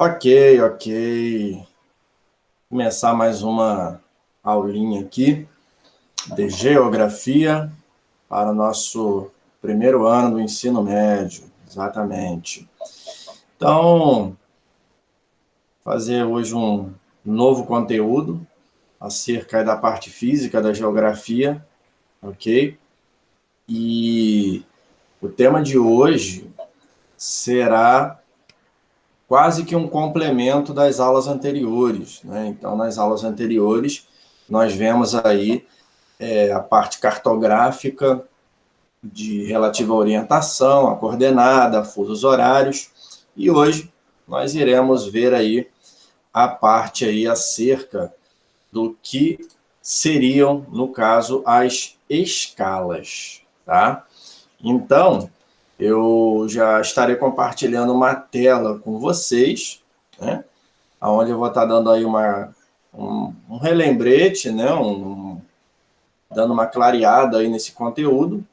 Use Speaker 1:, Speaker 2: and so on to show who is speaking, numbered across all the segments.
Speaker 1: Ok, ok. Começar mais uma aulinha aqui de geografia para o nosso primeiro ano do ensino médio, exatamente. Então, fazer hoje um novo conteúdo acerca da parte física da geografia, ok? E o tema de hoje será quase que um complemento das aulas anteriores, né? Então, nas aulas anteriores, nós vemos aí a parte cartográfica de relativa à orientação, a coordenada, fusos horários, e hoje nós iremos ver aí a parte aí acerca do que seriam, no caso, as escalas, tá? Então, eu já estarei compartilhando uma tela com vocês, né? Onde eu vou estar dando aí um relembrete, né? Dando uma clareada aí nesse conteúdo,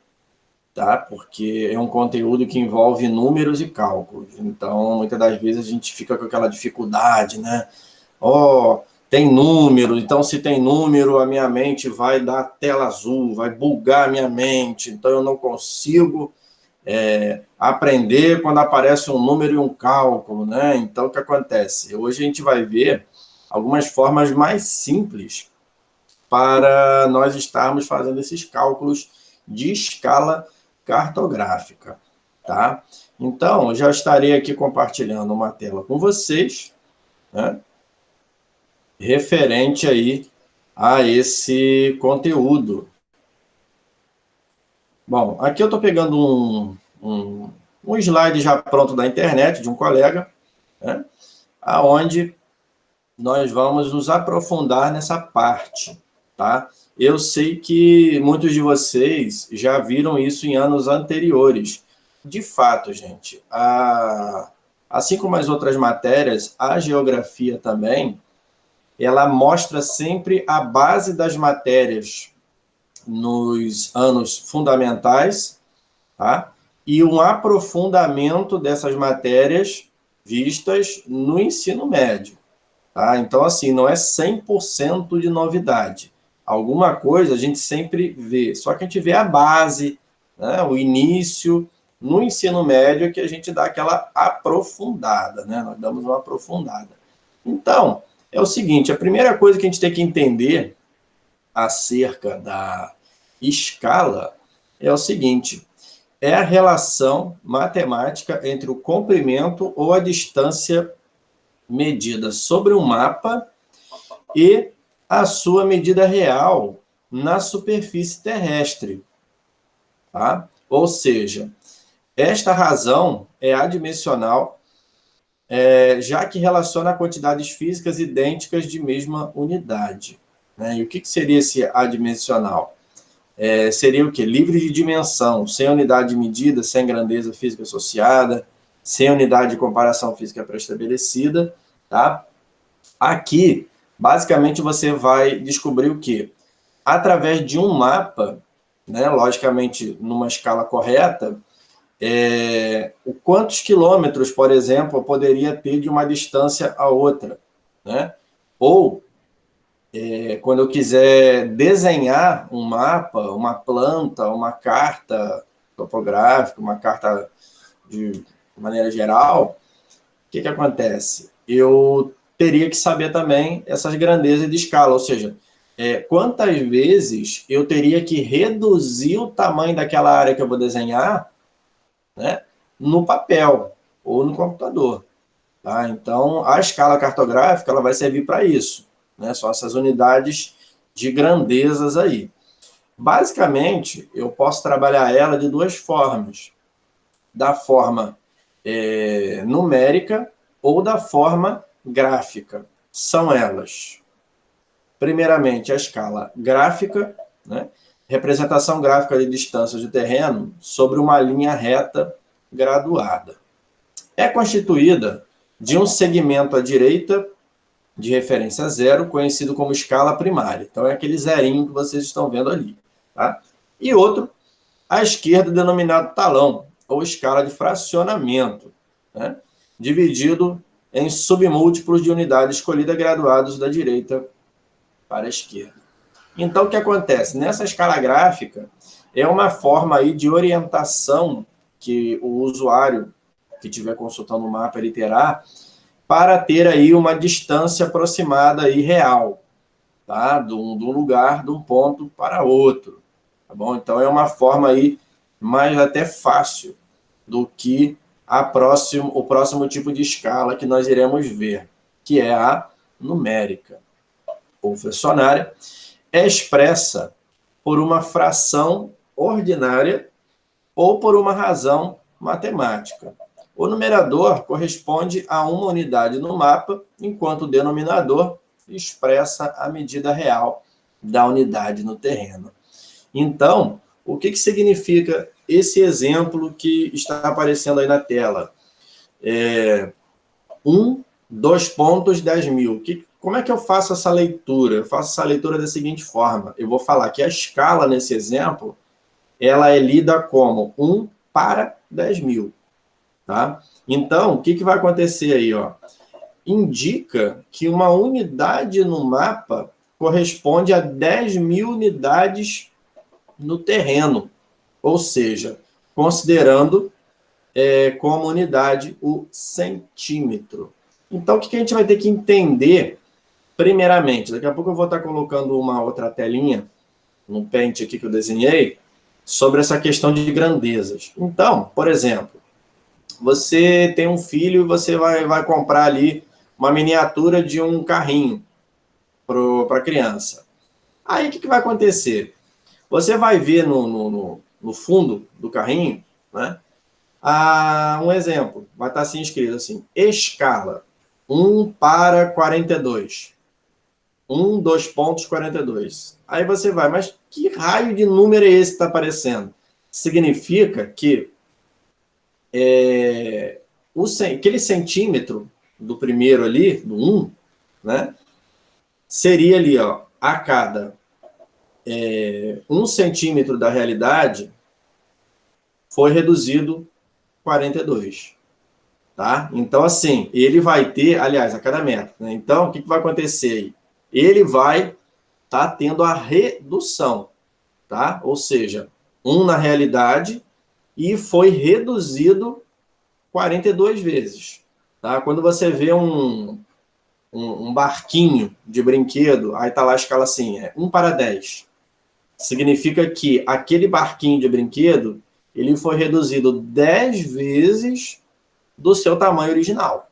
Speaker 1: tá? Porque é um conteúdo que envolve números e cálculos. Então, muitas das vezes a gente fica com aquela dificuldade, né? Tem número, então se tem número, a minha mente vai dar tela azul, vai bugar a minha mente, então eu não consigo aprender quando aparece um número e um cálculo, né? Então, o que acontece? Hoje a gente vai ver algumas formas mais simples para nós estarmos fazendo esses cálculos de escala cartográfica, tá? Então, já estarei aqui compartilhando uma tela com vocês, né, referente aí a esse conteúdo. Bom, aqui eu estou pegando um slide já pronto da internet, de um colega, né, aonde nós vamos nos aprofundar nessa parte, tá? Eu sei que muitos de vocês já viram isso em anos anteriores. De fato, gente, assim como as outras matérias, a geografia também, ela mostra sempre a base das matérias nos anos fundamentais, tá? E um aprofundamento dessas matérias vistas no ensino médio. Tá? Então, assim, não é 100% de novidade. Alguma coisa a gente sempre vê, só que a gente vê a base, né? O início, no ensino médio é que a gente dá aquela aprofundada, né? Nós damos uma aprofundada. Então, é o seguinte, a primeira coisa que a gente tem que entender acerca da escala é o seguinte, é a relação matemática entre o comprimento ou a distância medida sobre um mapa e a sua medida real na superfície terrestre. Tá? Ou seja, esta razão é adimensional, já que relaciona quantidades físicas idênticas de mesma unidade. Né? E o que seria esse adimensional? Seria o quê? Livre de dimensão, sem unidade de medida, sem grandeza física associada, sem unidade de comparação física pré-estabelecida, tá? Aqui, basicamente, você vai descobrir o quê? Através de um mapa, né, logicamente, numa escala correta, quantos quilômetros, por exemplo, eu poderia ter de uma distância a outra. Né? Ou, quando eu quiser desenhar um mapa, uma planta, uma carta topográfica, uma carta de maneira geral, o que acontece? Eu teria que saber também essas grandezas de escala, ou seja, quantas vezes eu teria que reduzir o tamanho daquela área que eu vou desenhar, né, no papel ou no computador. Tá? Então, a escala cartográfica ela vai servir para isso. Né? São essas unidades de grandezas aí. Basicamente, eu posso trabalhar ela de duas formas. Da forma numérica ou da forma gráfica. São elas, primeiramente, a escala gráfica, né? Representação gráfica de distâncias de terreno sobre uma linha reta graduada. É constituída de um segmento à direita de referência zero, conhecido como escala primária. Então, é aquele zerinho que vocês estão vendo ali. Tá? E outro, à esquerda, denominado talão, ou escala de fracionamento, né? Dividido em submúltiplos de unidade escolhida graduados da direita para a esquerda. Então, o que acontece? Nessa escala gráfica, é uma forma aí de orientação que o usuário que estiver consultando o mapa ele terá para ter aí uma distância aproximada aí real, tá? De um lugar, de um ponto para outro, tá bom? Então, é uma forma aí mais até fácil do que o próximo tipo de escala que nós iremos ver, que é a numérica ou fracionária, é expressa por uma fração ordinária ou por uma razão matemática. O numerador corresponde a uma unidade no mapa, enquanto o denominador expressa a medida real da unidade no terreno. Então, o que significa esse exemplo que está aparecendo aí na tela? 2 pontos, 10.000. Como é que eu faço essa leitura? Eu faço essa leitura da seguinte forma. Eu vou falar que a escala, nesse exemplo, ela é lida como 1 para 10.000. Tá? Então, o que vai acontecer aí? Ó? Indica que uma unidade no mapa corresponde a 10.000 unidades no terreno. Ou seja, considerando como unidade o centímetro. Então, o que a gente vai ter que entender, primeiramente? Daqui a pouco eu vou estar colocando uma outra telinha no Paint aqui que eu desenhei, sobre essa questão de grandezas. Então, por exemplo, você tem um filho e você vai comprar ali uma miniatura de um carrinho para a criança. Aí, o que vai acontecer? Você vai ver no fundo do carrinho, né? Um exemplo, vai estar assim escrito assim, escala 1 para 42. 2 pontos 42. Aí você vai, mas que raio de número é esse que está aparecendo? Significa que aquele centímetro do primeiro ali, do 1, né, seria ali, ó, a cada 1 centímetro da realidade foi reduzido 42. Tá? Então, assim, ele vai ter, aliás, a cada metro. Né? Então, o que vai acontecer aí? Ele vai estar tendo a redução, tá? Ou seja, 1 na realidade e foi reduzido 42 vezes. Tá? Quando você vê um barquinho de brinquedo, aí tá lá a escala assim, 1 para 10. Significa que aquele barquinho de brinquedo, ele foi reduzido 10 vezes do seu tamanho original.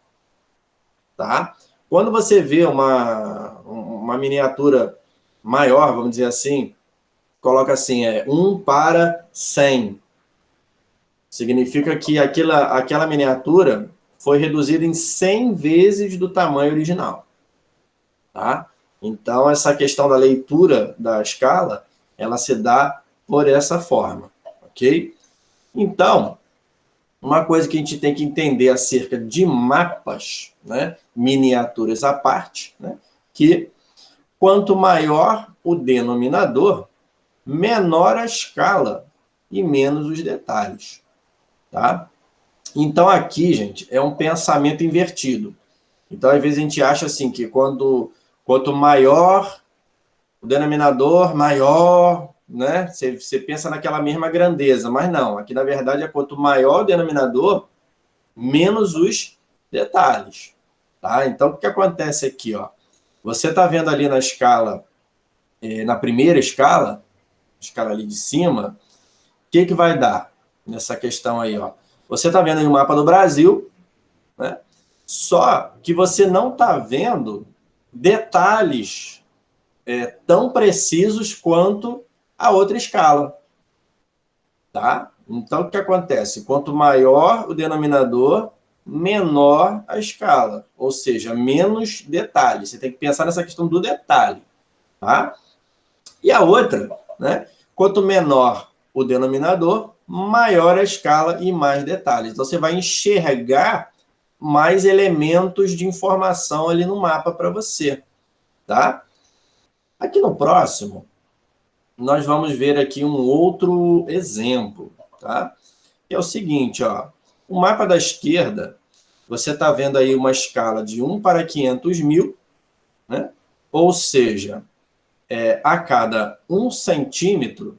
Speaker 1: Tá? Quando você vê uma miniatura maior, vamos dizer assim, coloca assim, 1 para 100. Significa que aquela miniatura foi reduzida em 100 vezes do tamanho original. Tá? Então, essa questão da leitura da escala, ela se dá por essa forma. Ok? Então, uma coisa que a gente tem que entender acerca de mapas, né, miniaturas à parte, né, que quanto maior o denominador, menor a escala e menos os detalhes. Tá? Então, aqui, gente, é um pensamento invertido. Então, às vezes, a gente acha assim que quanto maior o denominador, maior, né? Você pensa naquela mesma grandeza, mas não. Aqui, na verdade, é quanto maior o denominador, menos os detalhes. Tá? Então, o que acontece aqui? Ó? Você está vendo ali na escala, na primeira escala ali de cima, o que vai dar nessa questão aí? Ó? Você está vendo aí o mapa do Brasil, né? Só que você não está vendo detalhes tão precisos quanto a outra escala. Tá? Então, o que acontece? Quanto maior o denominador, menor a escala. Ou seja, menos detalhes. Você tem que pensar nessa questão do detalhe. Tá? E a outra, né? Quanto menor o denominador, maior a escala e mais detalhes. Então, você vai enxergar mais elementos de informação ali no mapa para você. Tá? Aqui no próximo, nós vamos ver aqui um outro exemplo, tá? Que é o seguinte, ó, o mapa da esquerda, você está vendo aí uma escala de 1 para 500 mil, né? Ou seja, a cada 1 centímetro,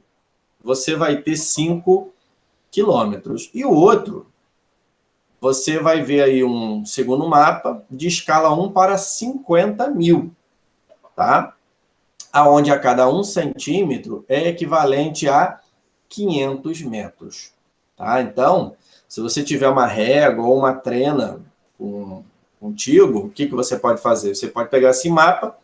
Speaker 1: você vai ter 5 quilômetros. E o outro, você vai ver aí um segundo mapa de escala 1 para 50 mil, tá? Onde a cada 1 centímetro é equivalente a 500 metros. Tá? Então, se você tiver uma régua ou uma trena contigo, o que você pode fazer? Você pode pegar esse mapa,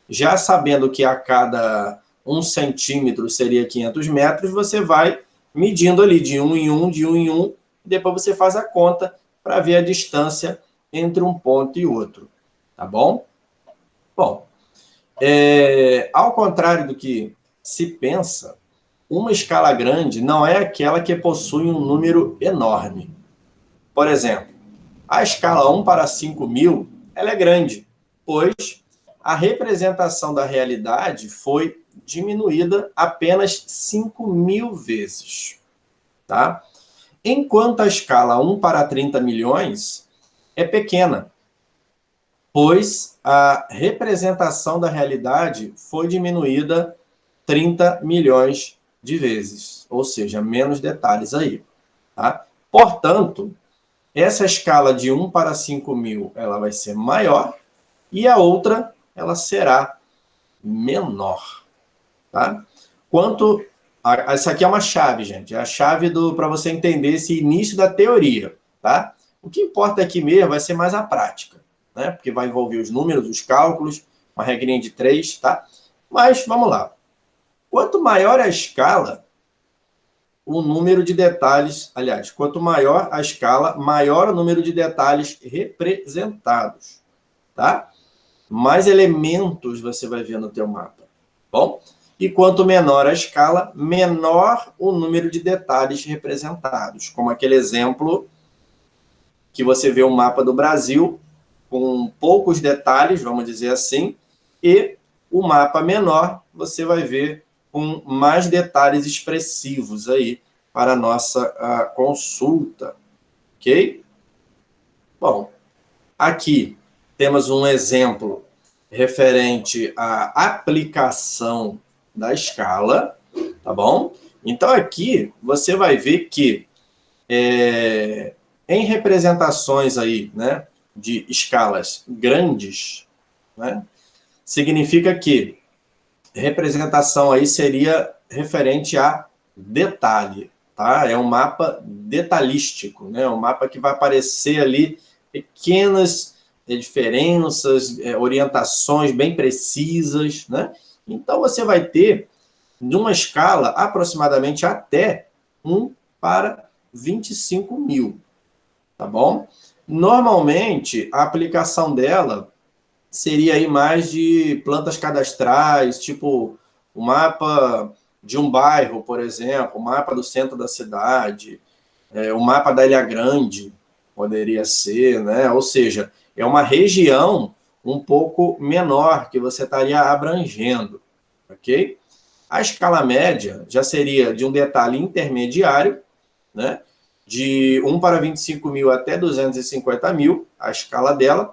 Speaker 1: já sabendo que a cada 1 centímetro seria 500 metros, você vai medindo ali de 1 em 1, de 1 em 1, e depois você faz a conta para ver a distância entre um ponto e outro. Tá bom? Bom, ao contrário do que se pensa, uma escala grande não é aquela que possui um número enorme. Por exemplo, a escala 1 para 5 mil, ela é grande, pois a representação da realidade foi diminuída apenas 5.000 vezes. Tá? Enquanto a escala 1 para 30 milhões é pequena, pois a representação da realidade foi diminuída 30 milhões de vezes, ou seja, menos detalhes aí. Tá? Portanto, essa escala de 1 para 5 mil ela vai ser maior e a outra ela será menor. Tá? Essa aqui é uma chave, gente. É a chave para você entender esse início da teoria. Tá? O que importa aqui mesmo vai ser mais a prática, né? Porque vai envolver os números, os cálculos, uma regrinha de 3, tá? Mas vamos lá. Quanto maior a escala, o número de detalhes, aliás, quanto maior a escala, maior o número de detalhes representados, tá? Mais elementos você vai ver no teu mapa, bom? E quanto menor a escala, menor o número de detalhes representados, como aquele exemplo que você vê o mapa do Brasil com poucos detalhes, vamos dizer assim, e o mapa menor você vai ver com mais detalhes expressivos aí para a nossa consulta, ok? Bom, aqui temos um exemplo referente à aplicação da escala, tá bom? Então, aqui você vai ver que em representações aí, né, de escalas grandes, né, significa que representação aí seria referente a detalhe, tá? É um mapa detalhístico, né? Um mapa que vai aparecer ali pequenas diferenças, orientações bem precisas, né? Então, você vai ter, de uma escala, aproximadamente até 1 para 25 mil, tá bom? Normalmente, a aplicação dela seria aí mais de plantas cadastrais, tipo o mapa de um bairro, por exemplo, o mapa do centro da cidade, o mapa da Ilha Grande, poderia ser, né? Ou seja, é uma região um pouco menor que você estaria abrangendo, ok? A escala média já seria de um detalhe intermediário, né? De 1 para 25 mil até 250 mil, a escala dela,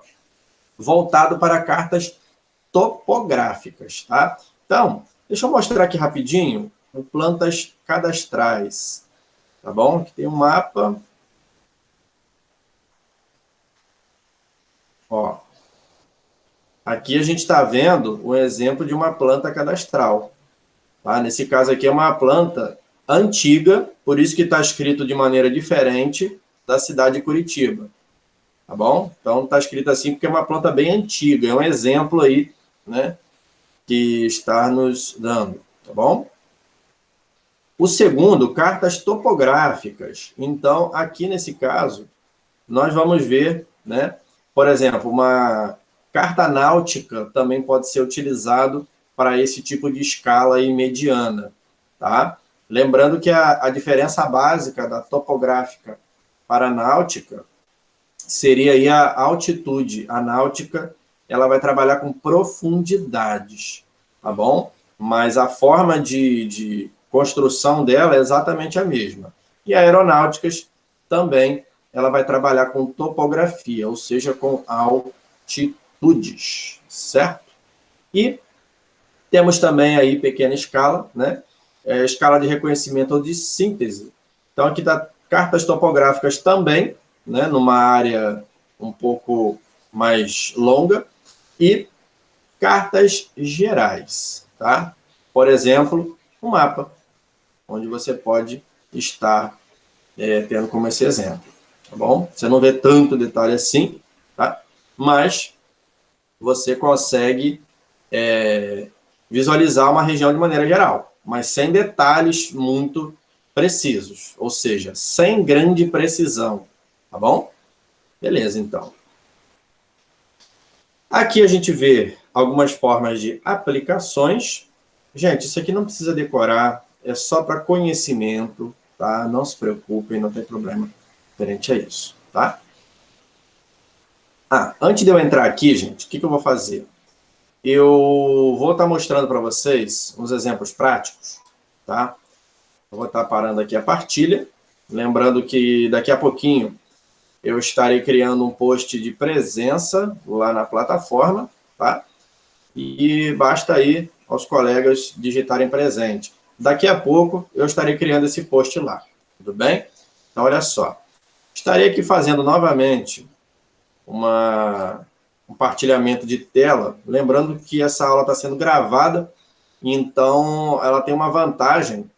Speaker 1: voltado para cartas topográficas, tá? Então, deixa eu mostrar aqui rapidinho o plantas cadastrais, tá bom? Aqui tem um mapa. Ó, aqui a gente está vendo o exemplo de uma planta cadastral. Tá? Nesse caso aqui é uma planta antiga, por isso que está escrito de maneira diferente da cidade de Curitiba. Tá bom? Então está escrito assim porque é uma planta bem antiga, é um exemplo aí, né, que está nos dando, tá bom? O segundo, cartas topográficas. Então, aqui nesse caso, nós vamos ver, né, por exemplo, uma carta náutica também pode ser utilizado para esse tipo de escala aí mediana, tá? Lembrando que a diferença básica da topográfica para a náutica seria aí a altitude. A náutica, ela vai trabalhar com profundidades, tá bom? Mas a forma de construção dela é exatamente a mesma. E aeronáuticas também ela vai trabalhar com topografia, ou seja, com altitudes, certo? E temos também aí pequena escala, né? Escala de reconhecimento ou de síntese. Então, aqui está cartas topográficas também, né? Numa área um pouco mais longa, e cartas gerais, tá? Por exemplo, um mapa, onde você pode estar tendo como esse exemplo, tá bom? Você não vê tanto detalhe assim, tá? Mas você consegue visualizar uma região de maneira geral, mas sem detalhes muito precisos, ou seja, sem grande precisão, tá bom? Beleza, então. Aqui a gente vê algumas formas de aplicações. Gente, isso aqui não precisa decorar, é só para conhecimento, tá? Não se preocupem, não tem problema referente a isso, tá? Antes de eu entrar aqui, gente, o que eu vou fazer? Eu vou estar mostrando para vocês uns exemplos práticos, tá? Eu vou estar parando aqui a partilha, lembrando que daqui a pouquinho eu estarei criando um post de presença lá na plataforma, tá? E basta aí aos colegas digitarem presente. Daqui a pouco eu estarei criando esse post lá, tudo bem? Então, olha só. Estarei aqui fazendo novamente um partilhamento de tela, lembrando que essa aula está sendo gravada, então ela tem uma vantagem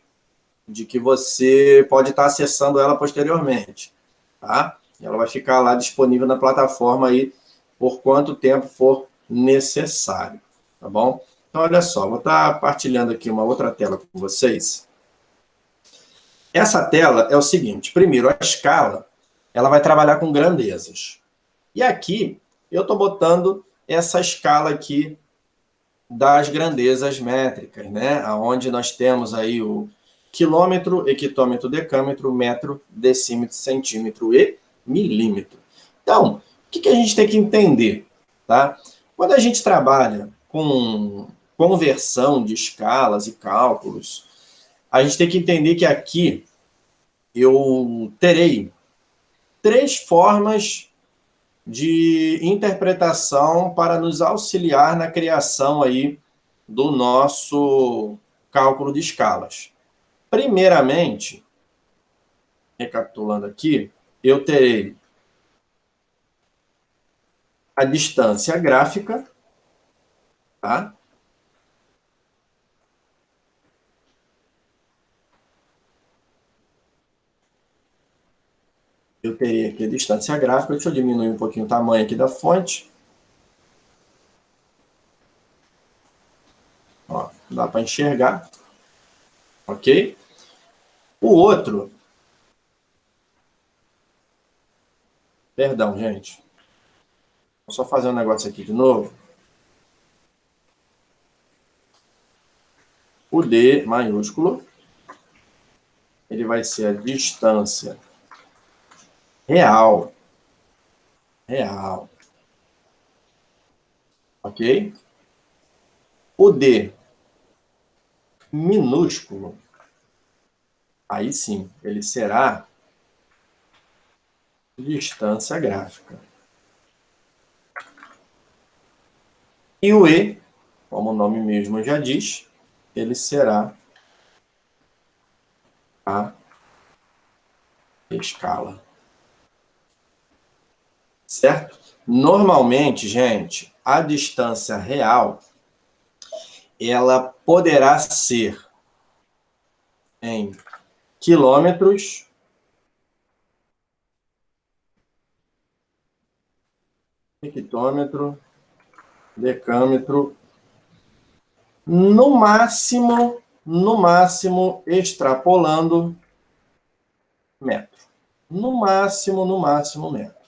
Speaker 1: de que você pode estar acessando ela posteriormente, tá? Ela vai ficar lá disponível na plataforma aí por quanto tempo for necessário, tá bom? Então, olha só, vou estar partilhando aqui uma outra tela com vocês. Essa tela é o seguinte, primeiro, a escala, ela vai trabalhar com grandezas. E aqui, eu estou botando essa escala aqui das grandezas métricas, né? Onde nós temos aí o quilômetro, hectômetro, decâmetro, metro, decímetro, centímetro e milímetro. Então, o que a gente tem que entender? Tá? Quando a gente trabalha com conversão de escalas e cálculos, a gente tem que entender que aqui eu terei 3 formas de interpretação para nos auxiliar na criação aí do nosso cálculo de escalas. Primeiramente, recapitulando aqui, eu terei a distância gráfica, tá? Eu teria aqui a distância gráfica, deixa eu diminuir um pouquinho o tamanho aqui da fonte. Ó, dá para enxergar, ok? O outro, perdão, gente, vou só fazer um negócio aqui de novo. O D maiúsculo, ele vai ser a distância real, ok? O D minúsculo, aí sim, ele será distância gráfica. E o E, como o nome mesmo já diz, ele será a escala. Certo? Normalmente, gente, a distância real, ela poderá ser em quilômetros, hectômetro, decâmetro, no máximo, extrapolando, metro. No máximo, metro.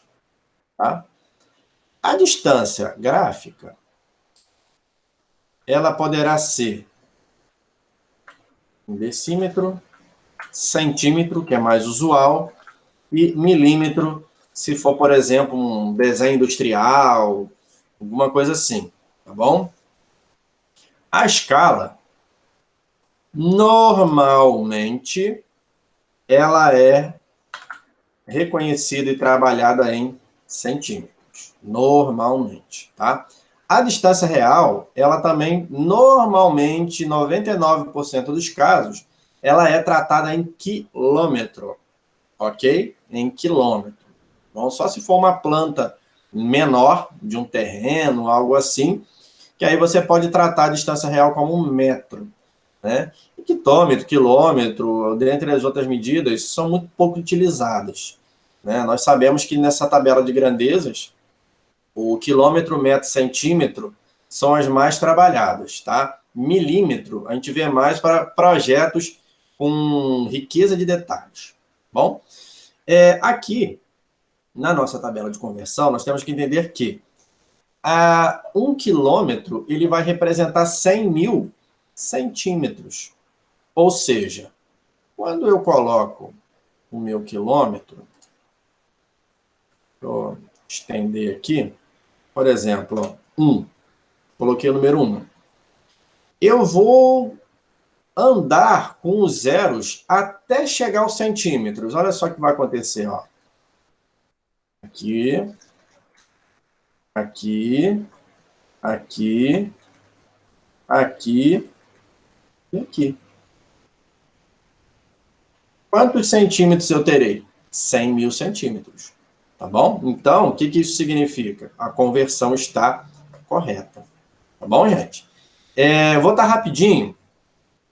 Speaker 1: Tá? A distância gráfica, ela poderá ser em decímetro, centímetro, que é mais usual, e milímetro, se for, por exemplo, um desenho industrial, alguma coisa assim, tá bom? A escala, normalmente, ela é reconhecida e trabalhada em centímetros, normalmente, tá? A distância real, ela também, normalmente, 99% dos casos, ela é tratada em quilômetro, ok? Em quilômetro. Bom, só se for uma planta menor, de um terreno, algo assim, que aí você pode tratar a distância real como um metro, né? Hectômetro, quilômetro, dentre as outras medidas, são muito pouco utilizadas, né? Nós sabemos que nessa tabela de grandezas, o quilômetro, metro, centímetro são as mais trabalhadas, tá? Milímetro, a gente vê mais para projetos com riqueza de detalhes. Bom, aqui, na nossa tabela de conversão, nós temos que entender que 1 quilômetro ele vai representar 100.000 centímetros. Ou seja, quando eu coloco o meu quilômetro, vou estender aqui, por exemplo, 1, coloquei o número 1. Eu vou andar com os zeros até chegar aos centímetros. Olha só o que vai acontecer, ó. Aqui, aqui, aqui, aqui e aqui. Quantos centímetros eu terei? 100.000 centímetros. Tá bom? Então, o que isso significa? A conversão está correta. Tá bom, gente? Vou estar rapidinho.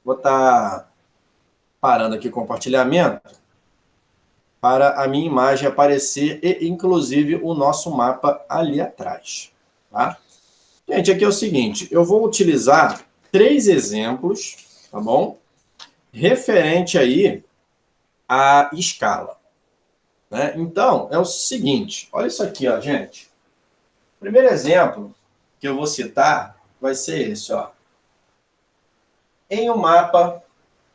Speaker 1: Vou estar parando aqui o compartilhamento para a minha imagem aparecer e, inclusive, o nosso mapa ali atrás. Tá? Gente, aqui é o seguinte. Eu vou utilizar 3 exemplos, tá bom? Referente aí à escala. Né? Então, é o seguinte, olha isso aqui, ó, gente. O primeiro exemplo que eu vou citar vai ser esse, ó. Em um mapa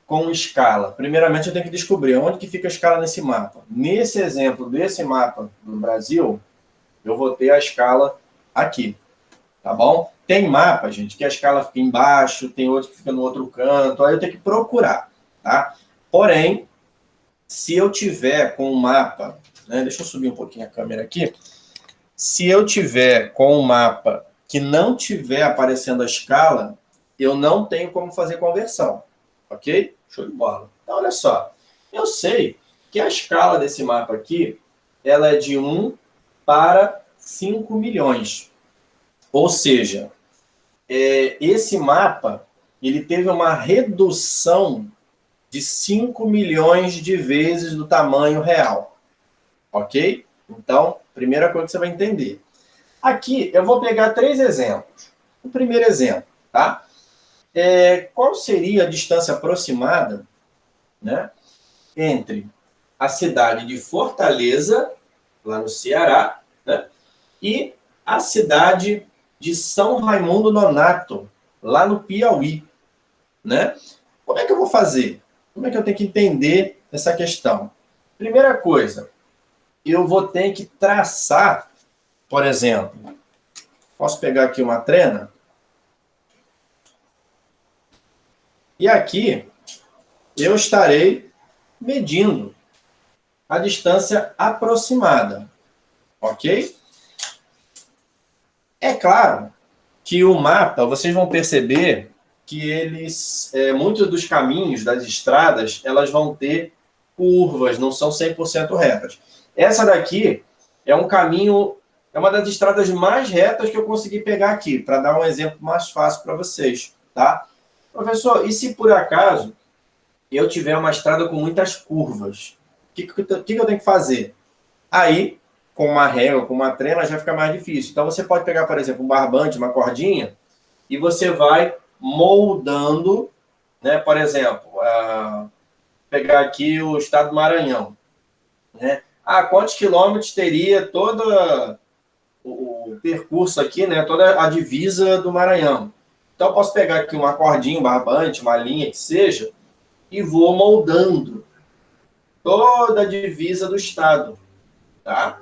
Speaker 1: com escala, primeiramente eu tenho que descobrir onde que fica a escala nesse mapa. Nesse exemplo desse mapa do Brasil, eu vou ter a escala aqui, tá bom? Tem mapa, gente, que a escala fica embaixo, tem outro que fica no outro canto, aí eu tenho que procurar, tá? Porém, se eu tiver com o mapa, né, deixa eu subir um pouquinho a câmera aqui. Se eu tiver com o mapa que não tiver aparecendo a escala, eu não tenho como fazer conversão, ok? Show de bola. Então, olha só. Eu sei que a escala desse mapa aqui, ela é de 1 para 5 milhões. Ou seja, esse mapa, ele teve uma redução de 5 milhões de vezes do tamanho real. Ok? Então, primeira coisa que você vai entender. Aqui, eu vou pegar 3 exemplos. O primeiro exemplo, tá? Qual seria a distância aproximada, né, entre a cidade de Fortaleza, lá no Ceará, né, e a cidade de São Raimundo Nonato, lá no Piauí, né? Como é que eu vou fazer? Como é que eu tenho que entender essa questão? Primeira coisa, eu vou ter que traçar, por exemplo, posso pegar aqui uma trena, e aqui eu estarei medindo a distância aproximada, ok? É claro que o mapa, vocês vão perceber que muitos dos caminhos das estradas, elas vão ter curvas, não são 100% retas. Essa daqui é um caminho, é uma das estradas mais retas que eu consegui pegar aqui, para dar um exemplo mais fácil para vocês, tá? Professor, e se por acaso eu tiver uma estrada com muitas curvas, o que eu tenho que fazer? Aí, com uma régua, com uma trena, já fica mais difícil. Então, você pode pegar, por exemplo, um barbante, uma cordinha, e você vai moldando, né? Por exemplo, pegar aqui o estado do Maranhão, né? Quantos quilômetros teria todo o percurso aqui, né? Toda a divisa do Maranhão. Então, eu posso pegar aqui uma cordinha, um barbante, uma linha que seja, e vou moldando toda a divisa do estado, tá?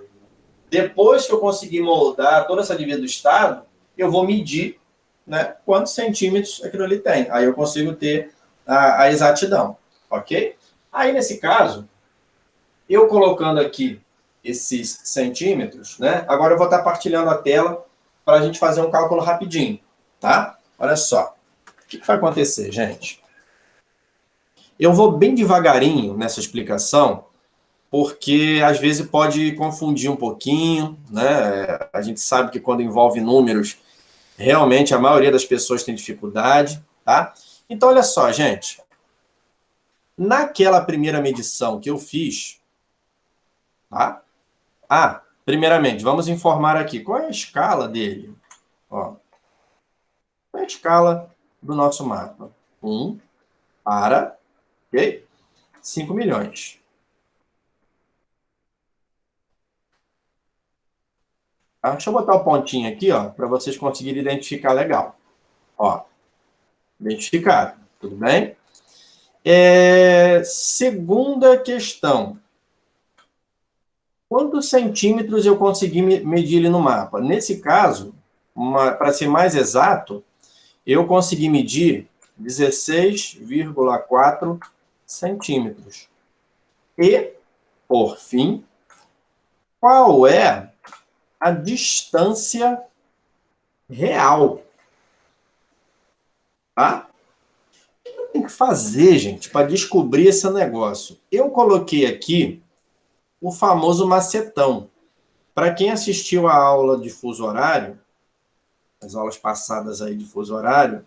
Speaker 1: Depois que eu conseguir moldar toda essa divisa do estado, eu vou medir, né, quantos centímetros aquilo ali tem. Aí eu consigo ter a exatidão, ok? Aí, nesse caso, Eu colocando aqui esses centímetros, né? Agora eu vou estar partilhando a tela para a gente fazer um cálculo rapidinho, tá? Olha só. O que vai acontecer, gente? Eu vou bem devagarinho nessa explicação, porque às vezes pode confundir um pouquinho, né? A gente sabe que quando envolve números, realmente a maioria das pessoas tem dificuldade, tá? Então, olha só, gente. Naquela primeira medição que eu fiz, tá? Primeiramente, vamos informar aqui qual é a escala dele. Ó, qual é a escala do nosso mapa? 1 para, ok? 5 milhões. Tá? Deixa eu botar o pontinho aqui, ó, para vocês conseguirem identificar legal. Ó, identificado, tudo bem? Segunda questão. Quantos centímetros eu consegui medir ele no mapa? Nesse caso, para ser mais exato, eu consegui medir 16,4 centímetros. E, por fim, qual é a distância real? Tá? O que eu tenho que fazer, gente, para descobrir esse negócio? Eu coloquei aqui o famoso macetão. Para quem assistiu a aula de fuso horário, as aulas passadas aí de fuso horário,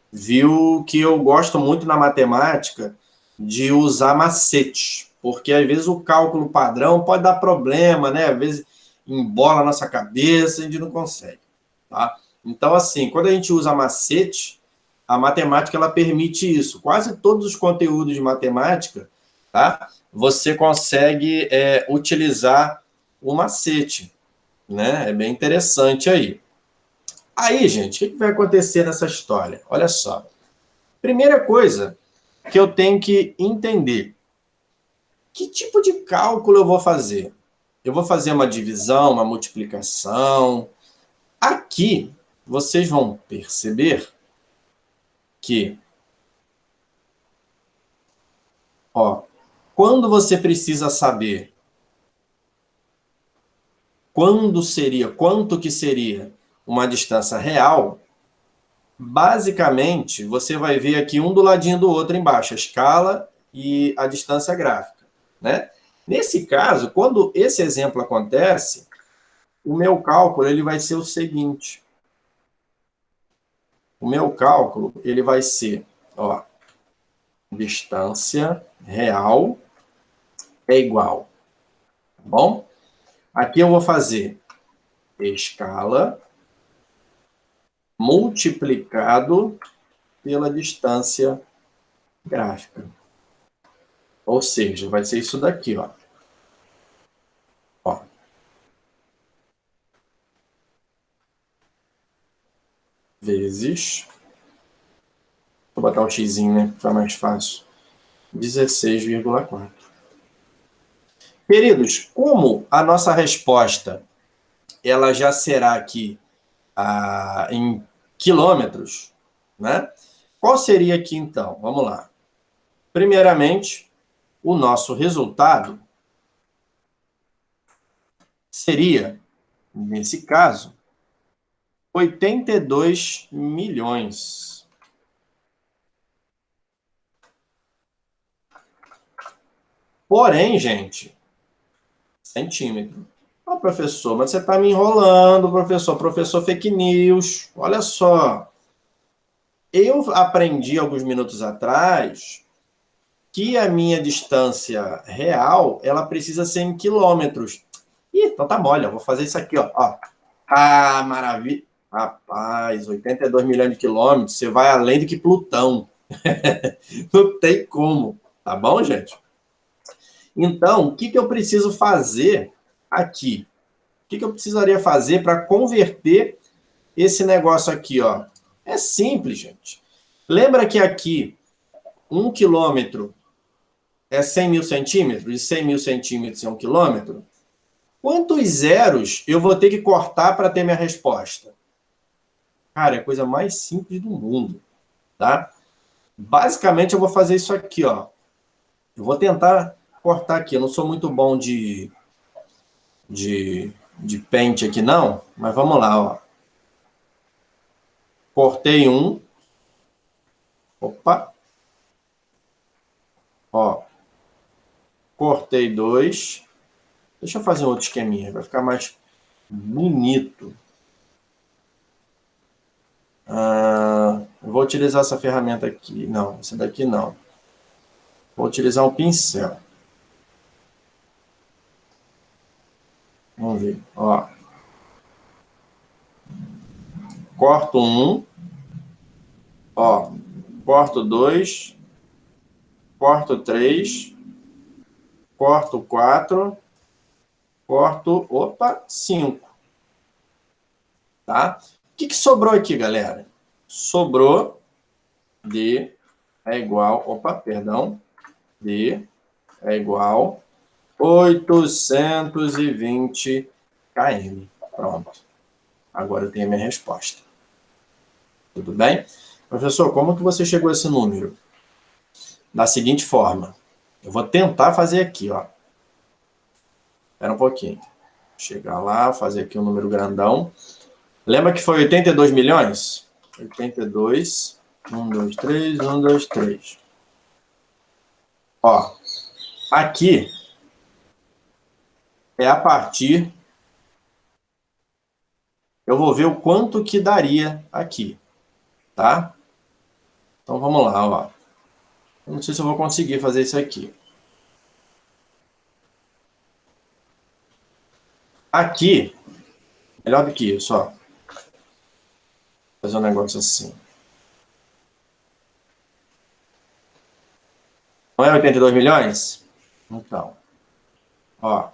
Speaker 1: viu que eu gosto muito na matemática de usar macetes, porque às vezes o cálculo padrão pode dar problema, né? Às vezes embola a nossa cabeça e a gente não consegue, tá? Então, assim, quando a gente usa macete, a matemática ela permite isso. Quase todos os conteúdos de matemática, tá? Você consegue utilizar o macete, né? É bem interessante aí. Aí, gente, o que vai acontecer nessa história? Olha só. Primeira coisa que eu tenho que entender, que tipo de cálculo eu vou fazer? Eu vou fazer uma divisão, uma multiplicação. Aqui, vocês vão perceber que, ó, quando você precisa saber quanto que seria uma distância real, basicamente, você vai ver aqui um do ladinho do outro embaixo, a escala e a distância gráfica, né? Nesse caso, quando esse exemplo acontece, o meu cálculo ele vai ser o seguinte. O meu cálculo ele vai ser, ó, distância real é igual, tá bom? Aqui eu vou fazer escala multiplicado pela distância gráfica. Ou seja, vai ser isso daqui, ó. Ó. Vezes, vou botar um xizinho, né, para mais fácil, 16,4. Queridos, como a nossa resposta ela já será aqui em quilômetros, né? Qual seria aqui, então? Vamos lá. Primeiramente, o nosso resultado seria, nesse caso, 82 milhões. Porém, gente, centímetro. Ah, professor, mas você está me enrolando, professor. Professor fake news. Olha só. Eu aprendi alguns minutos atrás que a minha distância real, ela precisa ser em quilômetros. Ih, então tá mole, eu vou fazer isso aqui, ó. Ah, maravilha. Rapaz, 82 milhões de quilômetros, você vai além do que Plutão. Não tem como, tá bom, gente? Então, o que eu preciso fazer aqui? O que eu precisaria fazer para converter esse negócio aqui, ó? É simples, gente. Lembra que aqui, 1 quilômetro é 100 mil centímetros, e 100 mil centímetros é 1 quilômetro? Quantos zeros eu vou ter que cortar para ter minha resposta? Cara, é a coisa mais simples do mundo, tá? Basicamente, eu vou fazer isso aqui, ó. Eu vou tentar cortar aqui. Eu não sou muito bom de pente aqui, não. Mas vamos lá, ó. Cortei um. Opa. Ó. Cortei dois. Deixa eu fazer um outro esqueminha. Vai ficar mais bonito. Eu vou utilizar essa ferramenta aqui. Não, essa daqui não. Vou utilizar um pincel. Vamos ver. Ó. Corto um. Ó. Corto dois. Corto três. Corto quatro. Corto, opa, 5. Tá? O que sobrou aqui, galera? Sobrou D é igual, opa, perdão, D é igual 820 km. Pronto. Agora eu tenho a minha resposta. Tudo bem? Professor, como que você chegou a esse número? Da seguinte forma. Eu vou tentar fazer aqui, ó. Espera um pouquinho. Chegar lá, fazer aqui um número grandão. Lembra que foi 82 milhões? 82, 1, 2, 3, 1, 2, 3. Ó, aqui é a partir... Eu vou ver o quanto que daria aqui, tá? Então vamos lá, ó. Eu não sei se eu vou conseguir fazer isso aqui. Aqui, melhor do que isso, ó. Vou fazer um negócio assim. Não é 82 milhões? Então, ó.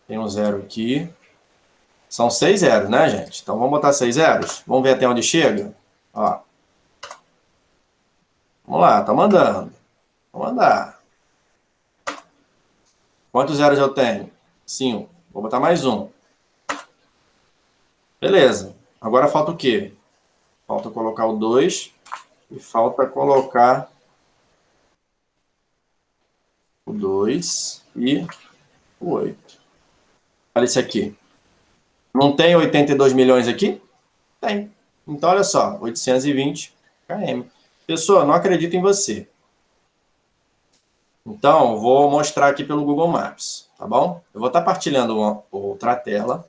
Speaker 1: Tem um zero aqui. São 6 zeros, né, gente? Então vamos botar 6 zeros. Vamos ver até onde chega? Ó. Vamos lá, tá mandando. Vamos andar. Quantos zeros eu tenho? 5. Vou botar mais um. Beleza. Agora falta o quê? Falta colocar o 2 e falta colocar o 2 e o 8. Olha isso aqui. Não tem 82 milhões aqui? Tem. Então, olha só, 820 km. Pessoa, não acredito em você. Então, vou mostrar aqui pelo Google Maps, tá bom? Eu vou estar partilhando uma outra tela.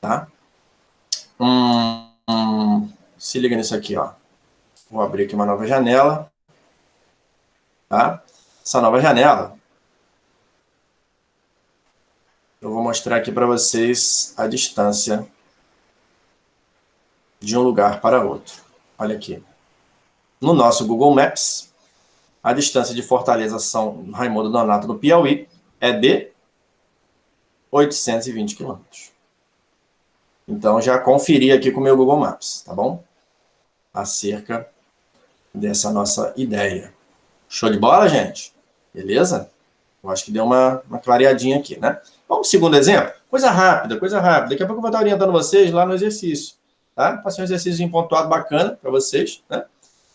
Speaker 1: Tá? Se liga nisso aqui, ó. Vou abrir aqui uma nova janela. Tá? Essa nova janela, eu vou mostrar aqui para vocês a distância de um lugar para outro. Olha aqui. No nosso Google Maps, a distância de Fortaleza São Raimundo Nonato, no Piauí, é de 820 quilômetros. Então, já conferi aqui com o meu Google Maps, tá bom? Acerca dessa nossa ideia. Show de bola, gente? Beleza? Eu acho que deu uma clareadinha aqui, né? Vamos pro segundo exemplo? Coisa rápida, coisa rápida. Daqui a pouco eu vou estar orientando vocês lá no exercício, tá? Passei um exercício pontuado bacana para vocês, né?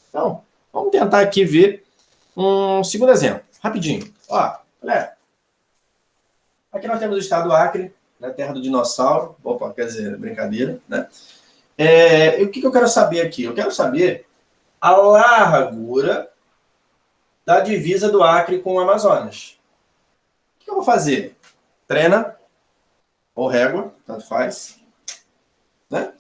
Speaker 1: Então, vamos tentar aqui ver um segundo exemplo, rapidinho. Ó, galera, aqui nós temos o estado do Acre, né, terra do dinossauro. Opa, quer dizer, brincadeira, né? E o que eu quero saber aqui? Eu quero saber a largura da divisa do Acre com o Amazonas. O que eu vou fazer? Trena ou régua, tanto faz, né?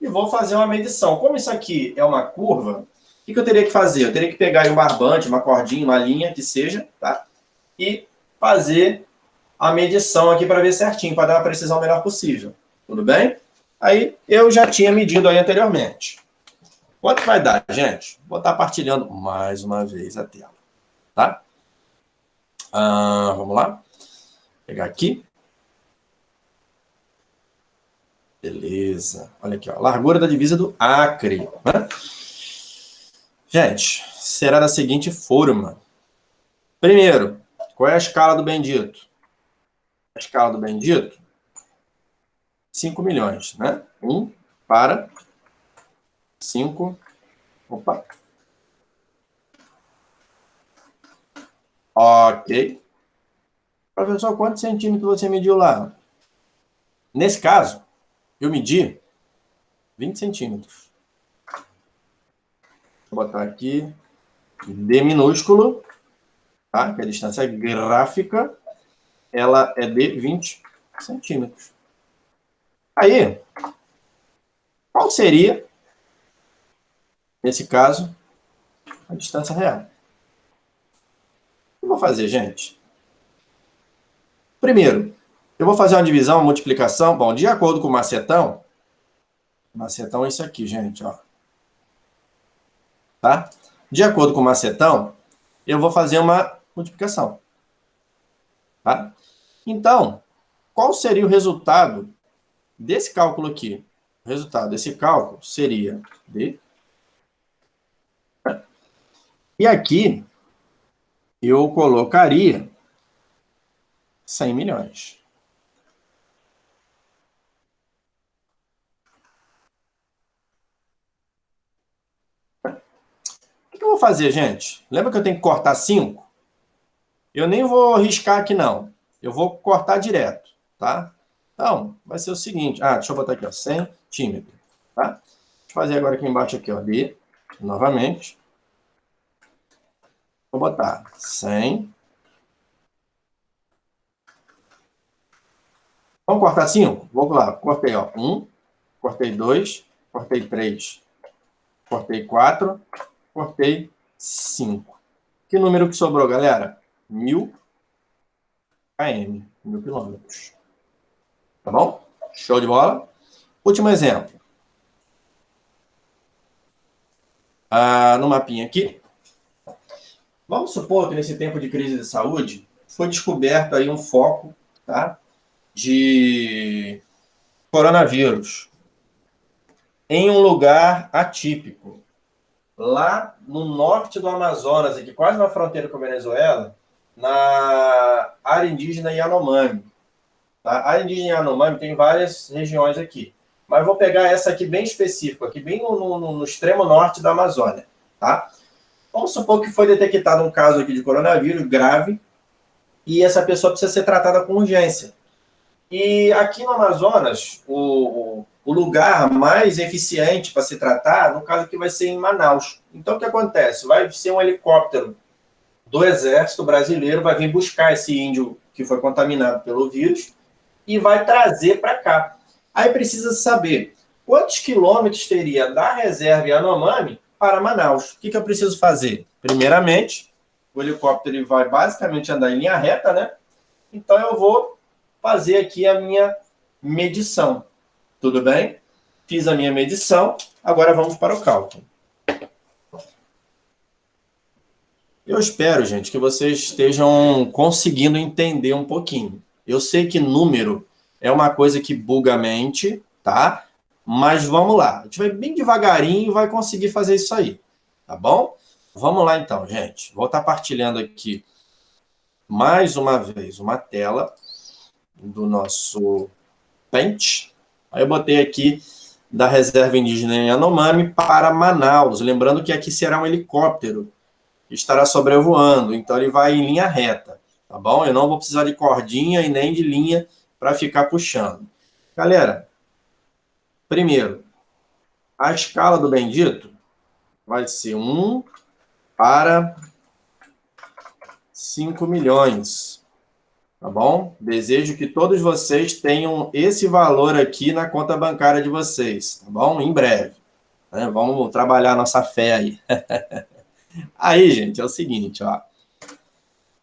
Speaker 1: E vou fazer uma medição. Como isso aqui é uma curva, o que eu teria que fazer? Eu teria que pegar um barbante, uma cordinha, uma linha, que seja, tá? E fazer a medição aqui para ver certinho, para dar a precisão melhor possível. Tudo bem? Aí eu já tinha medido aí anteriormente. Quanto vai dar, gente? Vou estar partilhando mais uma vez a tela, tá? Vamos lá. Vou pegar aqui. Beleza. Olha aqui, ó. Largura da divisa do Acre, né? Gente, será da seguinte forma. Primeiro, qual é a escala do bendito? A escala do bendito? 5 milhões, né? 1 para 5. Opa. Ok. Professor, quantos centímetros você mediu lá? Nesse caso, eu medi 20 centímetros. Vou botar aqui D minúsculo, tá? Que é a distância gráfica, ela é de 20 centímetros. Aí, qual seria, nesse caso, a distância real? O que eu vou fazer, gente? Primeiro, eu vou fazer uma divisão, uma multiplicação. Bom, de acordo com o macetão é isso aqui, gente, ó. Tá? De acordo com o macetão, eu vou fazer uma multiplicação. Tá? Então, qual seria o resultado desse cálculo aqui? O resultado desse cálculo seria D. E aqui eu colocaria 100 milhões. O que eu vou fazer, gente? Lembra que eu tenho que cortar 5? Eu nem vou riscar aqui, não. Eu vou cortar direto, tá? Então, vai ser o seguinte. Deixa eu botar aqui, ó, centímetro, tá? Deixa eu fazer agora aqui embaixo, aqui, ó, D, novamente. Vou botar 100. Vamos cortar 5? Vamos lá. Cortei, ó, 1, cortei 2, cortei 3, cortei 4, cortei 5. Que número que sobrou, galera? 1000 km, 1000 quilômetros. Tá bom? Show de bola. Último exemplo. No mapinha aqui. Vamos supor que nesse tempo de crise de saúde foi descoberto aí um foco, tá, de coronavírus em um lugar atípico, lá no norte do Amazonas, aqui quase na fronteira com a Venezuela, na área indígena Yanomami. Tá? A área indígena Yanomami tem várias regiões aqui, mas vou pegar essa aqui bem específica, aqui bem no extremo norte da Amazônia. Tá? Vamos supor que foi detectado um caso aqui de coronavírus grave e essa pessoa precisa ser tratada com urgência. E aqui no Amazonas, o lugar mais eficiente para se tratar, no caso aqui, vai ser em Manaus. Então, o que acontece? Vai ser um helicóptero do Exército Brasileiro, vai vir buscar esse índio que foi contaminado pelo vírus e vai trazer para cá. Aí precisa saber quantos quilômetros teria da reserva Yanomami para Manaus. O que eu preciso fazer? Primeiramente, o helicóptero ele vai basicamente andar em linha reta, né? Então eu vou fazer aqui a minha medição. Tudo bem? Fiz a minha medição, agora vamos para o cálculo. Eu espero, gente, que vocês estejam conseguindo entender um pouquinho. Eu sei que número é uma coisa que buga a mente, tá? Mas vamos lá. A gente vai bem devagarinho e vai conseguir fazer isso aí, tá bom? Vamos lá então, gente. Vou estar partilhando aqui mais uma vez uma tela do nosso Paint. Aí eu botei aqui da reserva indígena Yanomami para Manaus. Lembrando que aqui será um helicóptero que estará sobrevoando, então ele vai em linha reta, tá bom? Eu não vou precisar de cordinha e nem de linha para ficar puxando. Galera, primeiro, a escala do bendito vai ser 1 para 5 milhões, tá bom? Desejo que todos vocês tenham esse valor aqui na conta bancária de vocês, tá bom? Em breve. Né? Vamos trabalhar nossa fé aí. Aí, gente, é o seguinte, ó.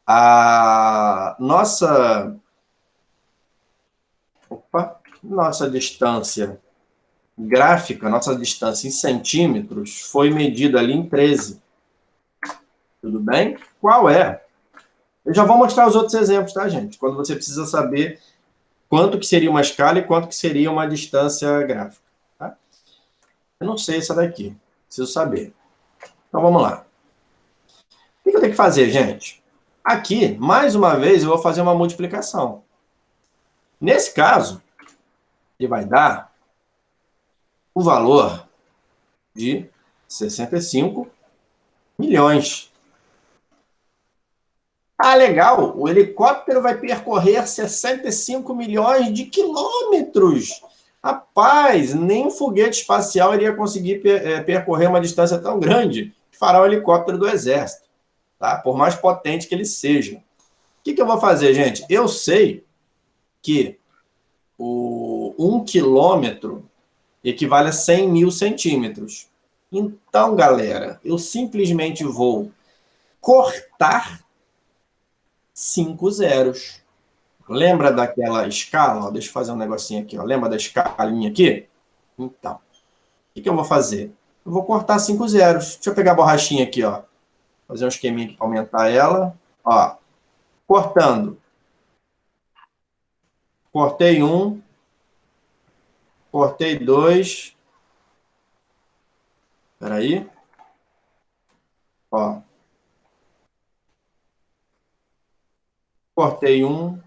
Speaker 1: A nossa distância gráfica, nossa distância em centímetros, foi medida ali em 13. Tudo bem? Qual é? Eu já vou mostrar os outros exemplos, tá, gente? Quando você precisa saber quanto que seria uma escala e quanto que seria uma distância gráfica. Tá? Eu não sei essa daqui. Preciso saber. Então, vamos lá. O que eu tenho que fazer, gente? Aqui, mais uma vez, eu vou fazer uma multiplicação. Nesse caso, ele vai dar o valor de 65 milhões. Ah, legal, o helicóptero vai percorrer 65 milhões de quilômetros. Rapaz, nem um foguete espacial iria conseguir percorrer uma distância tão grande que fará o helicóptero do Exército, tá? Por mais potente que ele seja. O que eu vou fazer, gente? Eu sei que o 1 quilômetro equivale a 100 mil centímetros. Então, galera, eu simplesmente vou cortar 5 zeros. Lembra daquela escala? Ó, deixa eu fazer um negocinho aqui. Ó. Lembra da escalinha aqui? Então, o que eu vou fazer? Eu vou cortar 5 zeros. Deixa eu pegar a borrachinha aqui, ó. Fazer um esqueminha aqui para aumentar ela. Ó, cortando. Cortei um, cortei dois. Espera aí. Ó, cortei um,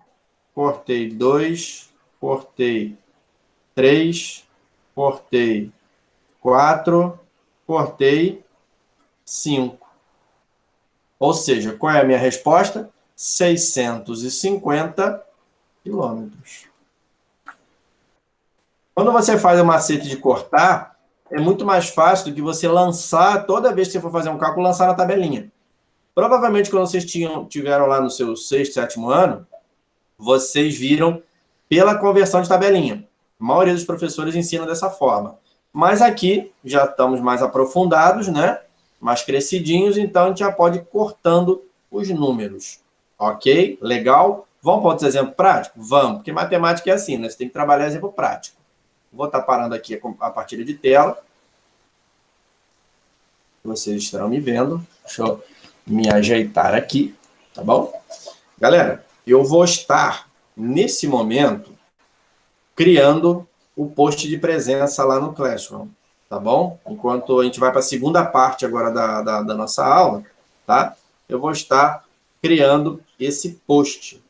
Speaker 1: cortei dois, cortei três, cortei quatro, cortei 5. Ou seja, qual é a minha resposta? 650 quilômetros. Quando você faz o macete de cortar, é muito mais fácil do que você lançar, toda vez que você for fazer um cálculo, lançar na tabelinha. Provavelmente, quando vocês tiveram lá no seu sexto, sétimo ano, vocês viram pela conversão de tabelinha. A maioria dos professores ensina dessa forma. Mas aqui já estamos mais aprofundados, né? Mais crescidinhos, então a gente já pode ir cortando os números. Ok? Legal? Vamos para outros exemplos práticos? Vamos, porque matemática é assim, né? Você tem que trabalhar exemplo prático. Vou estar parando aqui a partilha de tela. Vocês estarão me vendo. Deixa eu me ajeitar aqui, tá bom? Galera, eu vou estar, nesse momento, criando o post de presença lá no Classroom, tá bom? Enquanto a gente vai para a segunda parte agora da nossa aula, tá? Eu vou estar criando esse post,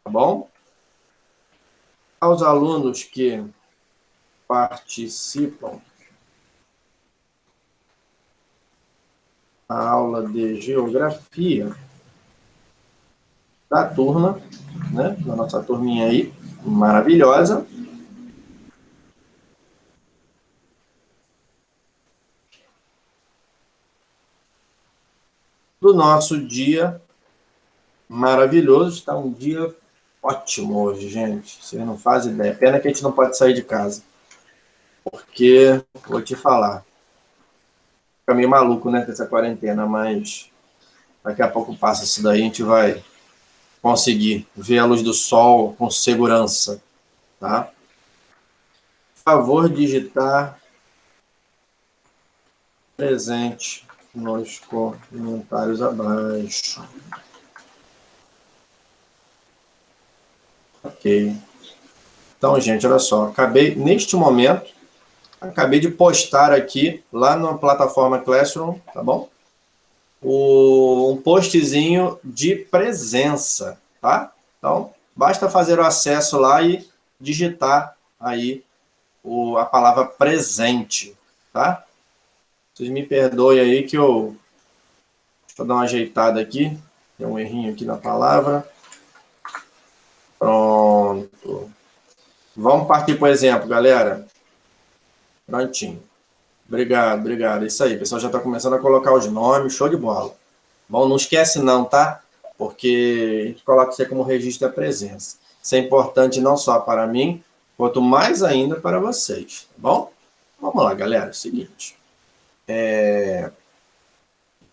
Speaker 1: tá bom? Aos alunos que participam da aula de geografia da turma, né? Da nossa turminha aí, maravilhosa. Do nosso dia maravilhoso. Está um dia ótimo hoje, gente. Vocês não fazem ideia. Pena que a gente não pode sair de casa. Porque, vou te falar, fica meio maluco, né, com essa quarentena, mas daqui a pouco passa isso daí, a gente vai conseguir ver a luz do sol com segurança, tá? Por favor, digitar presente nos comentários abaixo. Ok. Então, gente, olha só, neste momento, acabei de postar aqui, lá na plataforma Classroom, tá bom? Um postzinho de presença, tá? Então, basta fazer o acesso lá e digitar aí a palavra presente, tá? Vocês me perdoem aí que deixa eu dar uma ajeitada aqui, tem um errinho aqui na palavra. Pronto. Vamos partir para o exemplo, galera. Prontinho. Obrigado, obrigado. É isso aí, o pessoal já está começando a colocar os nomes, show de bola. Bom, não esquece não, tá? Porque a gente coloca isso aí como registro da presença. Isso é importante não só para mim, quanto mais ainda para vocês, tá bom? Vamos lá, galera, é o seguinte.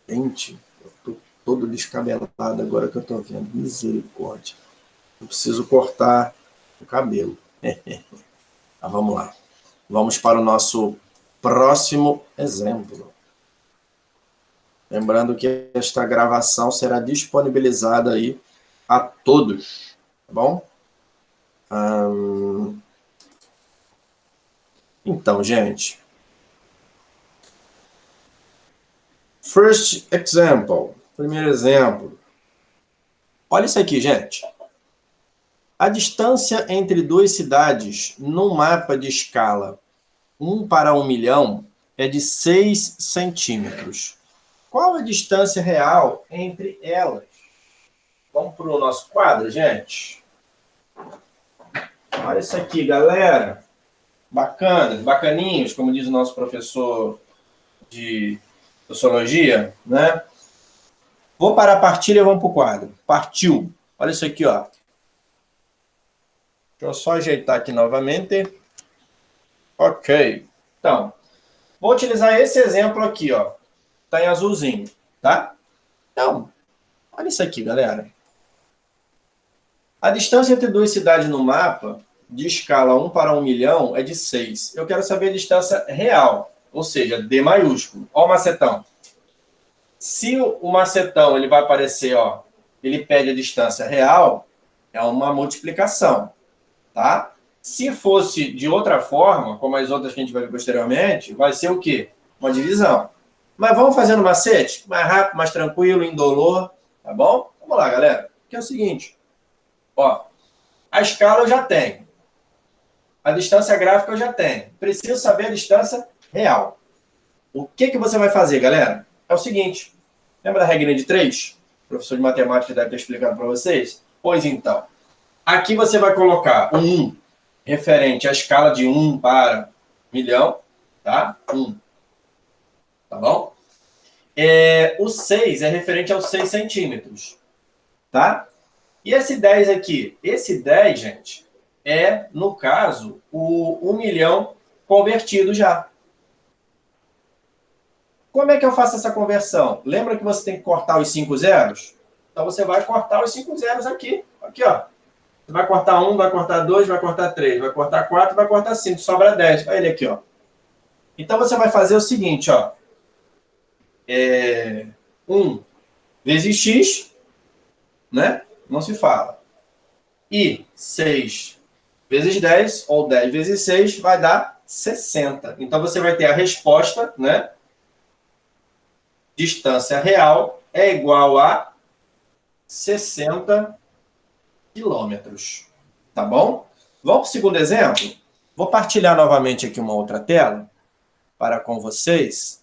Speaker 1: Gente, eu tô todo descabelado agora que eu tô vendo. Misericórdia. Eu preciso cortar o cabelo. Mas vamos lá. Vamos para o nosso próximo exemplo. Lembrando que esta gravação será disponibilizada aí a todos, tá bom? Então, gente. First example. Primeiro exemplo. Olha isso aqui, gente. A distância entre duas cidades num mapa de escala 1 para 1 milhão é de 6 centímetros. Qual a distância real entre elas? Vamos para o nosso quadro, gente. Olha isso aqui, galera. Bacana, bacaninhos, como diz o nosso professor de sociologia, né? Vou parar a partilha e vamos para o quadro. Partiu. Olha isso aqui, ó. Deixa eu só ajeitar aqui novamente. Ok. Então, vou utilizar esse exemplo aqui, ó. Tá em azulzinho, tá? Então, olha isso aqui, galera. A distância entre duas cidades no mapa, de escala 1 para 1 milhão, é de 6. Eu quero saber a distância real, ou seja, D maiúsculo. Olha o macetão. Se o macetão ele vai aparecer, ó, ele pede a distância real, é uma multiplicação, tá? Se fosse de outra forma, como as outras que a gente vai ver posteriormente, vai ser o quê? Uma divisão. Mas vamos fazendo macete? Mais rápido, mais tranquilo, indolor, tá bom? Vamos lá, galera. Que é o seguinte, ó, a escala eu já tenho. A distância gráfica eu já tenho. Preciso saber a distância real. O que você vai fazer, galera? É o seguinte, lembra da regrinha de 3? O professor de matemática deve ter explicado para vocês? Pois então, aqui você vai colocar um 1 referente à escala de 1 para milhão, tá? 1. Tá bom? O 6 é referente aos 6 centímetros, tá? E esse 10 aqui? Esse 10, gente, é, no caso, o 1 milhão convertido já. Como é que eu faço essa conversão? Lembra que você tem que cortar os 5 zeros? Então você vai cortar os 5 zeros aqui. Aqui, ó. Você vai cortar 1, vai cortar 2, vai cortar 3, vai cortar 4, vai cortar 5. Sobra 10. Olha ele aqui, ó. Então você vai fazer o seguinte, ó. 1 vezes x, né? Não se fala. E 6 vezes 10, ou 10 vezes 6, vai dar 60. Então você vai ter a resposta, né? Distância real é igual a 60 quilômetros. Tá bom? Vamos para o segundo exemplo? Vou partilhar novamente aqui uma outra tela para com vocês,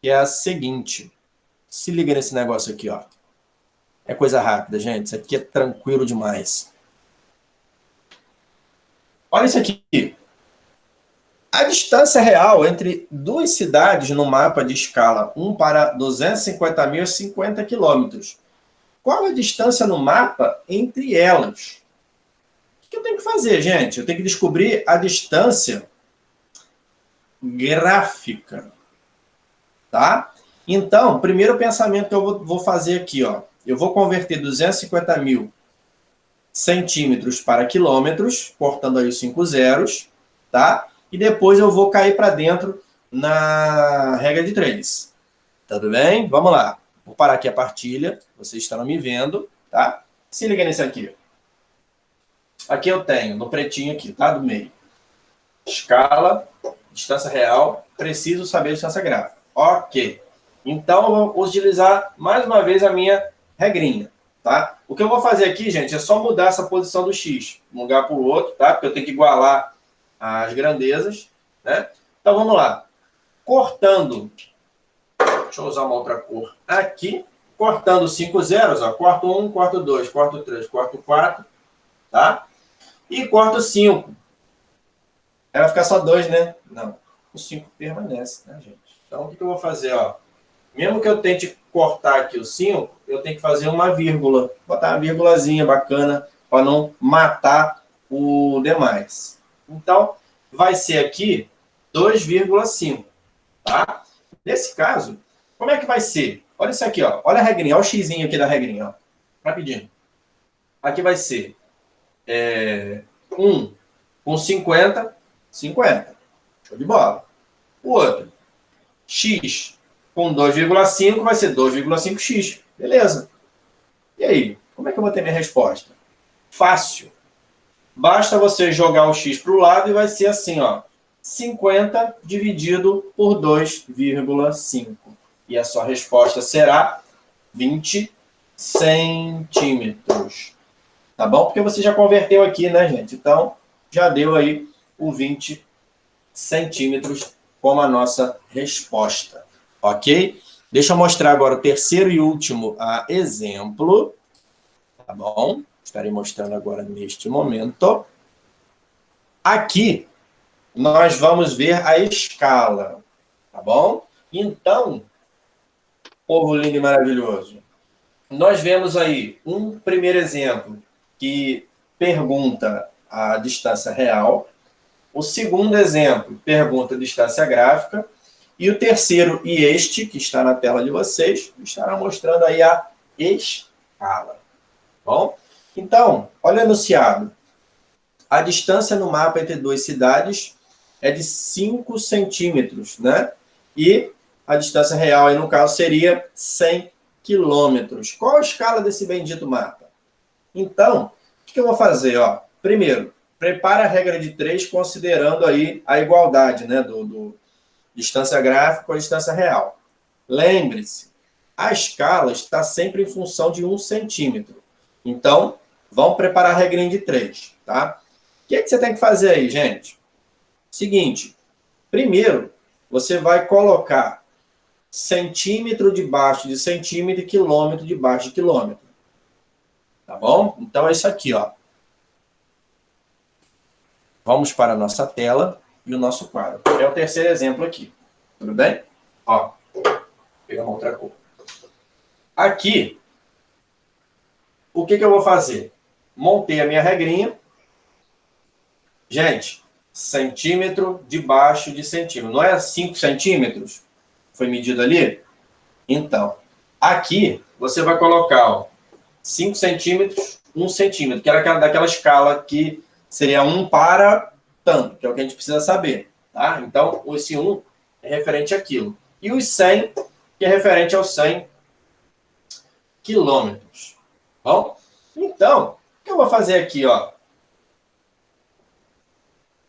Speaker 1: que é a seguinte. Se liga nesse negócio aqui, ó. É coisa rápida, gente. Isso aqui é tranquilo demais. Olha isso aqui. A distância real entre duas cidades no mapa de escala 1 para 250 mil é 50 quilômetros. Qual a distância no mapa entre elas? O que eu tenho que fazer, gente? Eu tenho que descobrir a distância gráfica, tá? Então, primeiro pensamento que eu vou fazer aqui, ó. Eu vou converter 250 mil centímetros para quilômetros, cortando aí os 5 zeros, tá? E depois eu vou cair para dentro na regra de 3. Tudo bem? Vamos lá. Vou parar aqui a partilha. Vocês estão me vendo, tá? Se liga nesse aqui. Aqui eu tenho, no pretinho aqui, tá? Do meio. Escala, distância real, preciso saber a distância gráfica. Ok. Então, eu vou utilizar mais uma vez a minha regrinha, tá? O que eu vou fazer aqui, gente, é só mudar essa posição do x, de um lugar para o outro, tá? Porque eu tenho que igualar as grandezas, né? Então, vamos lá. Cortando, deixa eu usar uma outra cor aqui, cortando 5 zeros, ó, corto 1, corto 2, corto 3, corto 4, tá? E corto 5. Aí vai ficar só 2, né? Não, o 5 permanece, né, gente? Então, o que eu vou fazer, ó? Mesmo que eu tente cortar aqui o 5, eu tenho que fazer uma vírgula. Botar uma vírgulazinha bacana para não matar o demais. Então, vai ser aqui 2,5, tá? Nesse caso, como é que vai ser? Olha isso aqui, ó. Olha a regrinha, olha o xizinho aqui da regrinha, ó. Rapidinho. Aqui vai ser 1 com 50, 50. Show de bola. O outro, x com 2,5 vai ser 2,5x. Beleza. E aí, como é que eu vou ter minha resposta? Fácil. Basta você jogar o x para o lado e vai ser assim, ó. 50 dividido por 2,5. E a sua resposta será 20 centímetros. Tá bom? Porque você já converteu aqui, né, gente? Então, já deu aí o 20 centímetros como a nossa resposta. Ok? Deixa eu mostrar agora o terceiro e último exemplo. tá bom? Estarei mostrando agora neste momento. Aqui, nós vamos ver a escala, tá bom? Então, povo lindo e maravilhoso, nós vemos aí um primeiro exemplo que pergunta a distância real, o segundo exemplo pergunta a distância gráfica, e o terceiro, e este, que está na tela de vocês, estará mostrando aí a escala. Bom? Então, olha o enunciado. A distância no mapa entre duas cidades é de 5 centímetros, né? E a distância real, aí, no caso, seria 100 quilômetros. Qual a escala desse bendito mapa? Então, o que eu vou fazer? Ó? Primeiro, prepara a regra de 3, considerando aí a igualdade, né, do distância gráfica com a distância real. Lembre-se, a escala está sempre em função de 1 centímetro. Então, vamos preparar a regrinha de 3, tá? O que você tem que fazer aí, gente? Seguinte, primeiro, você vai colocar centímetro debaixo de centímetro e quilômetro debaixo de quilômetro. Tá bom? Então, é isso aqui, ó. Vamos para a nossa tela e o nosso quadro. É o terceiro exemplo aqui. Tudo bem? Ó, vou pegar uma outra cor. Aqui, o que eu vou fazer? Montei a minha regrinha. Gente, centímetro debaixo de centímetro. Não é 5 centímetros? Foi medido ali? Então, aqui você vai colocar, ó, 5 centímetros, 1 centímetro, que era daquela escala que seria 1 para tanto, que é o que a gente precisa saber. Tá? Então, esse 1 é referente àquilo. E os 100, que é referente aos 100 quilômetros. Bom? Então, o que eu vou fazer aqui? Ó?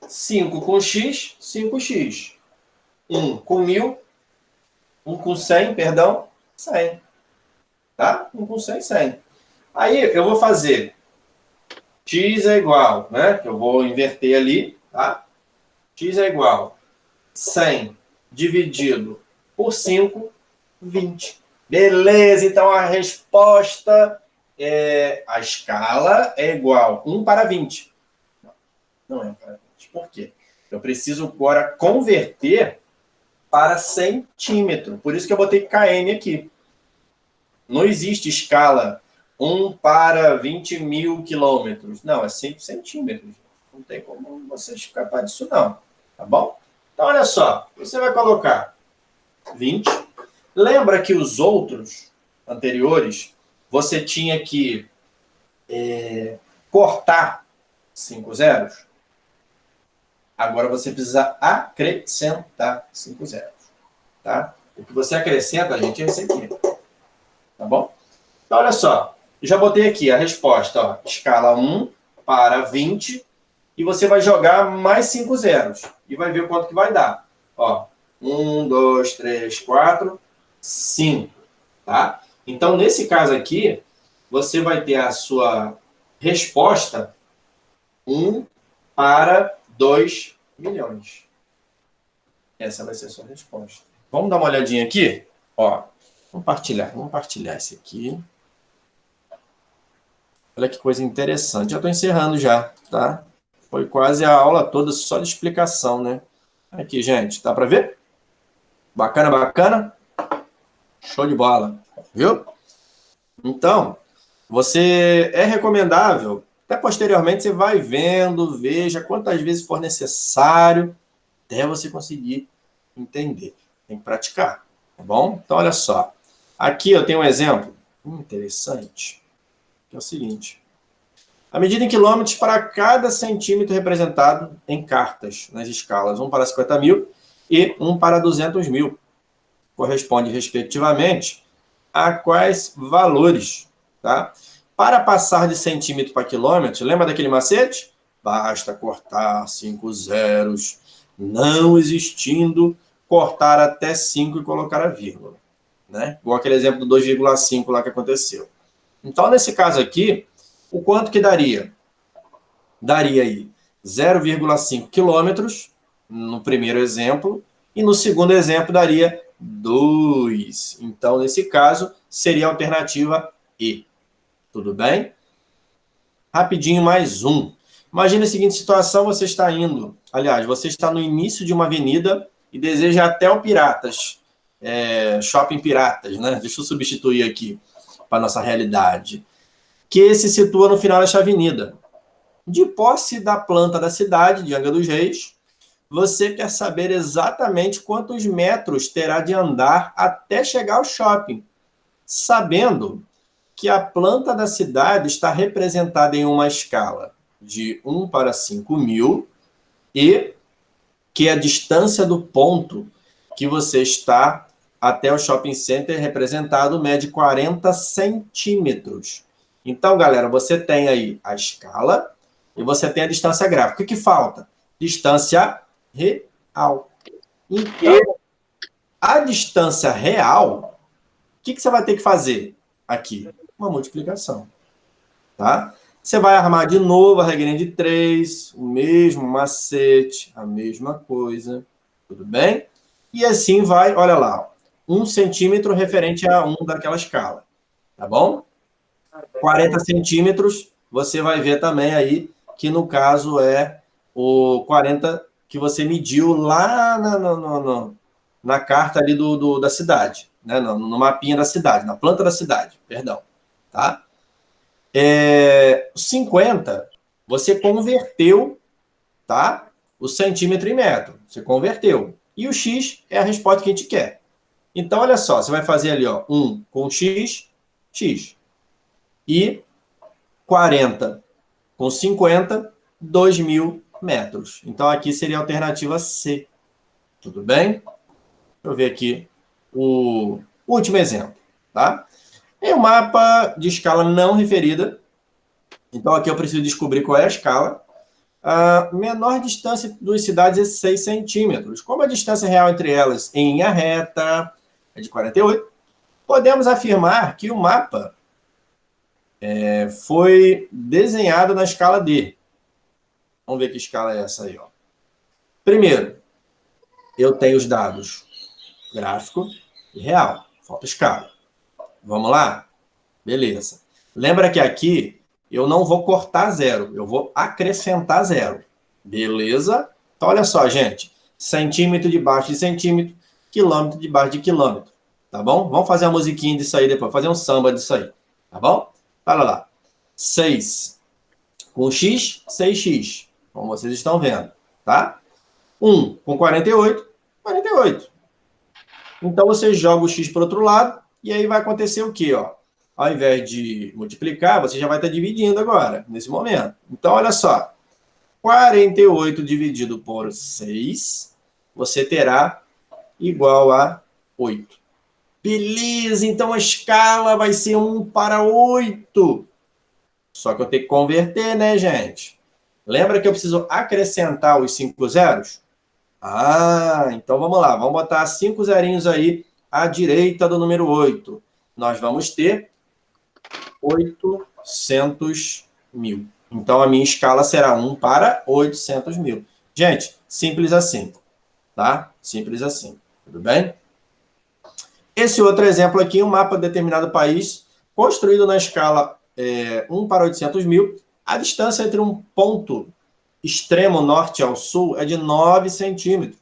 Speaker 1: 5 com x, 5x. 1 com 1000, 1 com 100, perdão, 100. Tá? 1 com 100, 100. Aí eu vou fazer x é igual, né? Que eu vou inverter ali, tá? X é igual 100 dividido por 5, 20. Beleza, então a resposta é... A escala é igual 1 para 20. Não é 1 para 20. Por quê? Eu preciso agora converter para centímetro. Por isso que eu botei km aqui. Não existe escala 1 para 20 mil quilômetros. Não, é 5 centímetros. Não tem como você escapar disso, não. Tá bom? Então, olha só. Você vai colocar 20. Lembra que os outros anteriores, você tinha que cortar 5 zeros? Agora você precisa acrescentar 5 zeros. Tá? O que você acrescenta, gente, é esse aqui. Tá bom? Então, olha só. Já botei aqui a resposta. Ó, escala 1 para 20. E você vai jogar mais 5 zeros. E vai ver quanto que vai dar. Ó, 1, 2, 3, 4, 5. Tá? Então, nesse caso aqui, você vai ter a sua resposta 1 para 2 milhões. Essa vai ser a sua resposta. Vamos dar uma olhadinha aqui? Ó, vamos partilhar esse aqui. Olha que coisa interessante. Já estou encerrando já, tá? Foi quase a aula toda só de explicação, né? Aqui, gente, dá para ver? Bacana, bacana? Show de bola, viu? Então, é recomendável, até posteriormente você vai vendo, veja quantas vezes for necessário, até você conseguir entender. Tem que praticar, tá bom? Então, olha só. Aqui eu tenho um exemplo interessante, que é o seguinte. A medida em quilômetros para cada centímetro representado em cartas, nas escalas 1 para 50 mil e 1 para 200 mil. Corresponde, respectivamente, a quais valores? Tá? Para passar de centímetro para quilômetro, lembra daquele macete? Basta cortar 5 zeros, não existindo, cortar até 5 e colocar a vírgula. Né? Igual aquele exemplo do 2,5 lá que aconteceu. Então, nesse caso aqui, o quanto que daria? Daria aí 0,5 quilômetros no primeiro exemplo, e no segundo exemplo daria 2. Então, nesse caso, seria a alternativa E. Tudo bem? rapidinho mais um. Imagina a seguinte situação, você está indo, aliás, você está no início de uma avenida e deseja até o Piratas, Shopping Piratas, né? Deixa eu substituir aqui para a nossa realidade. Que se situa no final desta avenida. De posse da planta da cidade, de Angra dos Reis, você quer saber exatamente quantos metros terá de andar até chegar ao shopping, sabendo que a planta da cidade está representada em uma escala de 1 para 5.000 e que a distância do ponto que você está até o shopping center representado mede 40 centímetros. Então, galera, você tem aí a escala e você tem a distância gráfica. O que falta? Distância real. Então, a distância real, o que você vai ter que fazer aqui? Uma multiplicação. Tá? Você vai armar de novo a regrinha de 3, o mesmo macete, a mesma coisa. Tudo bem? E assim vai, olha lá, 1 centímetro referente a 1 daquela escala. Tá bom? 40 centímetros, você vai ver também aí que no caso é o 40 que você mediu lá na carta ali da cidade, né? No mapinha da cidade, na planta da cidade, perdão. Tá? 50, você converteu, tá? O centímetro em metro. Você converteu. E o X é a resposta que a gente quer. Então, olha só, você vai fazer ali, ó, 1 com X, X. E 40 com 50, 2.000 metros. Então, aqui seria a alternativa C. Tudo bem? Deixa eu ver aqui o último exemplo, tá? É um mapa de escala não referida. Então, aqui eu preciso descobrir qual é a escala. A menor distância de duas cidades é 6 centímetros. Como a distância real entre elas em linha reta é de 48, podemos afirmar que o mapa foi desenhado na escala D. Vamos ver que escala é essa aí. Ó. Primeiro, eu tenho os dados gráfico e real. Falta escala. Vamos lá? Beleza. Lembra que aqui eu não vou cortar zero, eu vou acrescentar zero. Beleza? Então, olha só, gente. Centímetro debaixo de centímetro, quilômetro debaixo de quilômetro. Tá bom? Vamos fazer uma musiquinha disso aí depois, fazer um samba disso aí. Tá bom? Olha lá. 6 com X, 6x. Como vocês estão vendo. Tá? 1 com 48, 48. Então, você joga o X para o outro lado, e aí vai acontecer o quê? Ó? Ao invés de multiplicar, você já vai estar dividindo agora, nesse momento. Então, olha só. 48 dividido por 6, você terá igual a 8. Beleza, então a escala vai ser 1 para 8. Só que eu tenho que converter, né, gente? Lembra que eu preciso acrescentar os 5 zeros? Ah, então vamos lá. Vamos botar 5 zerinhos aí à direita do número 8. Nós vamos ter 800.000. Então, a minha escala será 1 para 800.000. Gente, simples assim, tá? Simples assim, tudo bem? Esse outro exemplo aqui, um mapa de determinado país, construído na escala 1 para 800.000, a distância entre um ponto extremo norte ao sul é de 9 centímetros.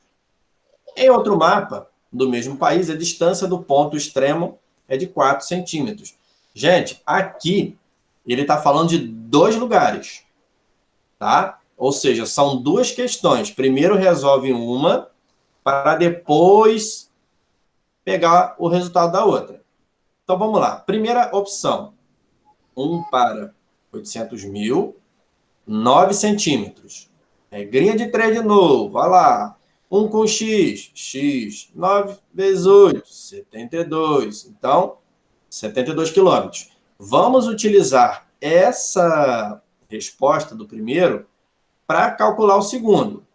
Speaker 1: Em outro mapa, do mesmo país, a distância do ponto extremo é de 4 centímetros. Gente, aqui ele está falando de 2 lugares, tá? Ou seja, são 2 questões. Primeiro resolve uma, para depois pegar o resultado da outra. Então, vamos lá. Primeira opção, 1 para 800.000, 9 centímetros. Regrinha de 3 de novo, vai lá. 1 com x, x, 9 vezes 8, 72. Então, 72 quilômetros. Vamos utilizar essa resposta do primeiro para calcular o segundo.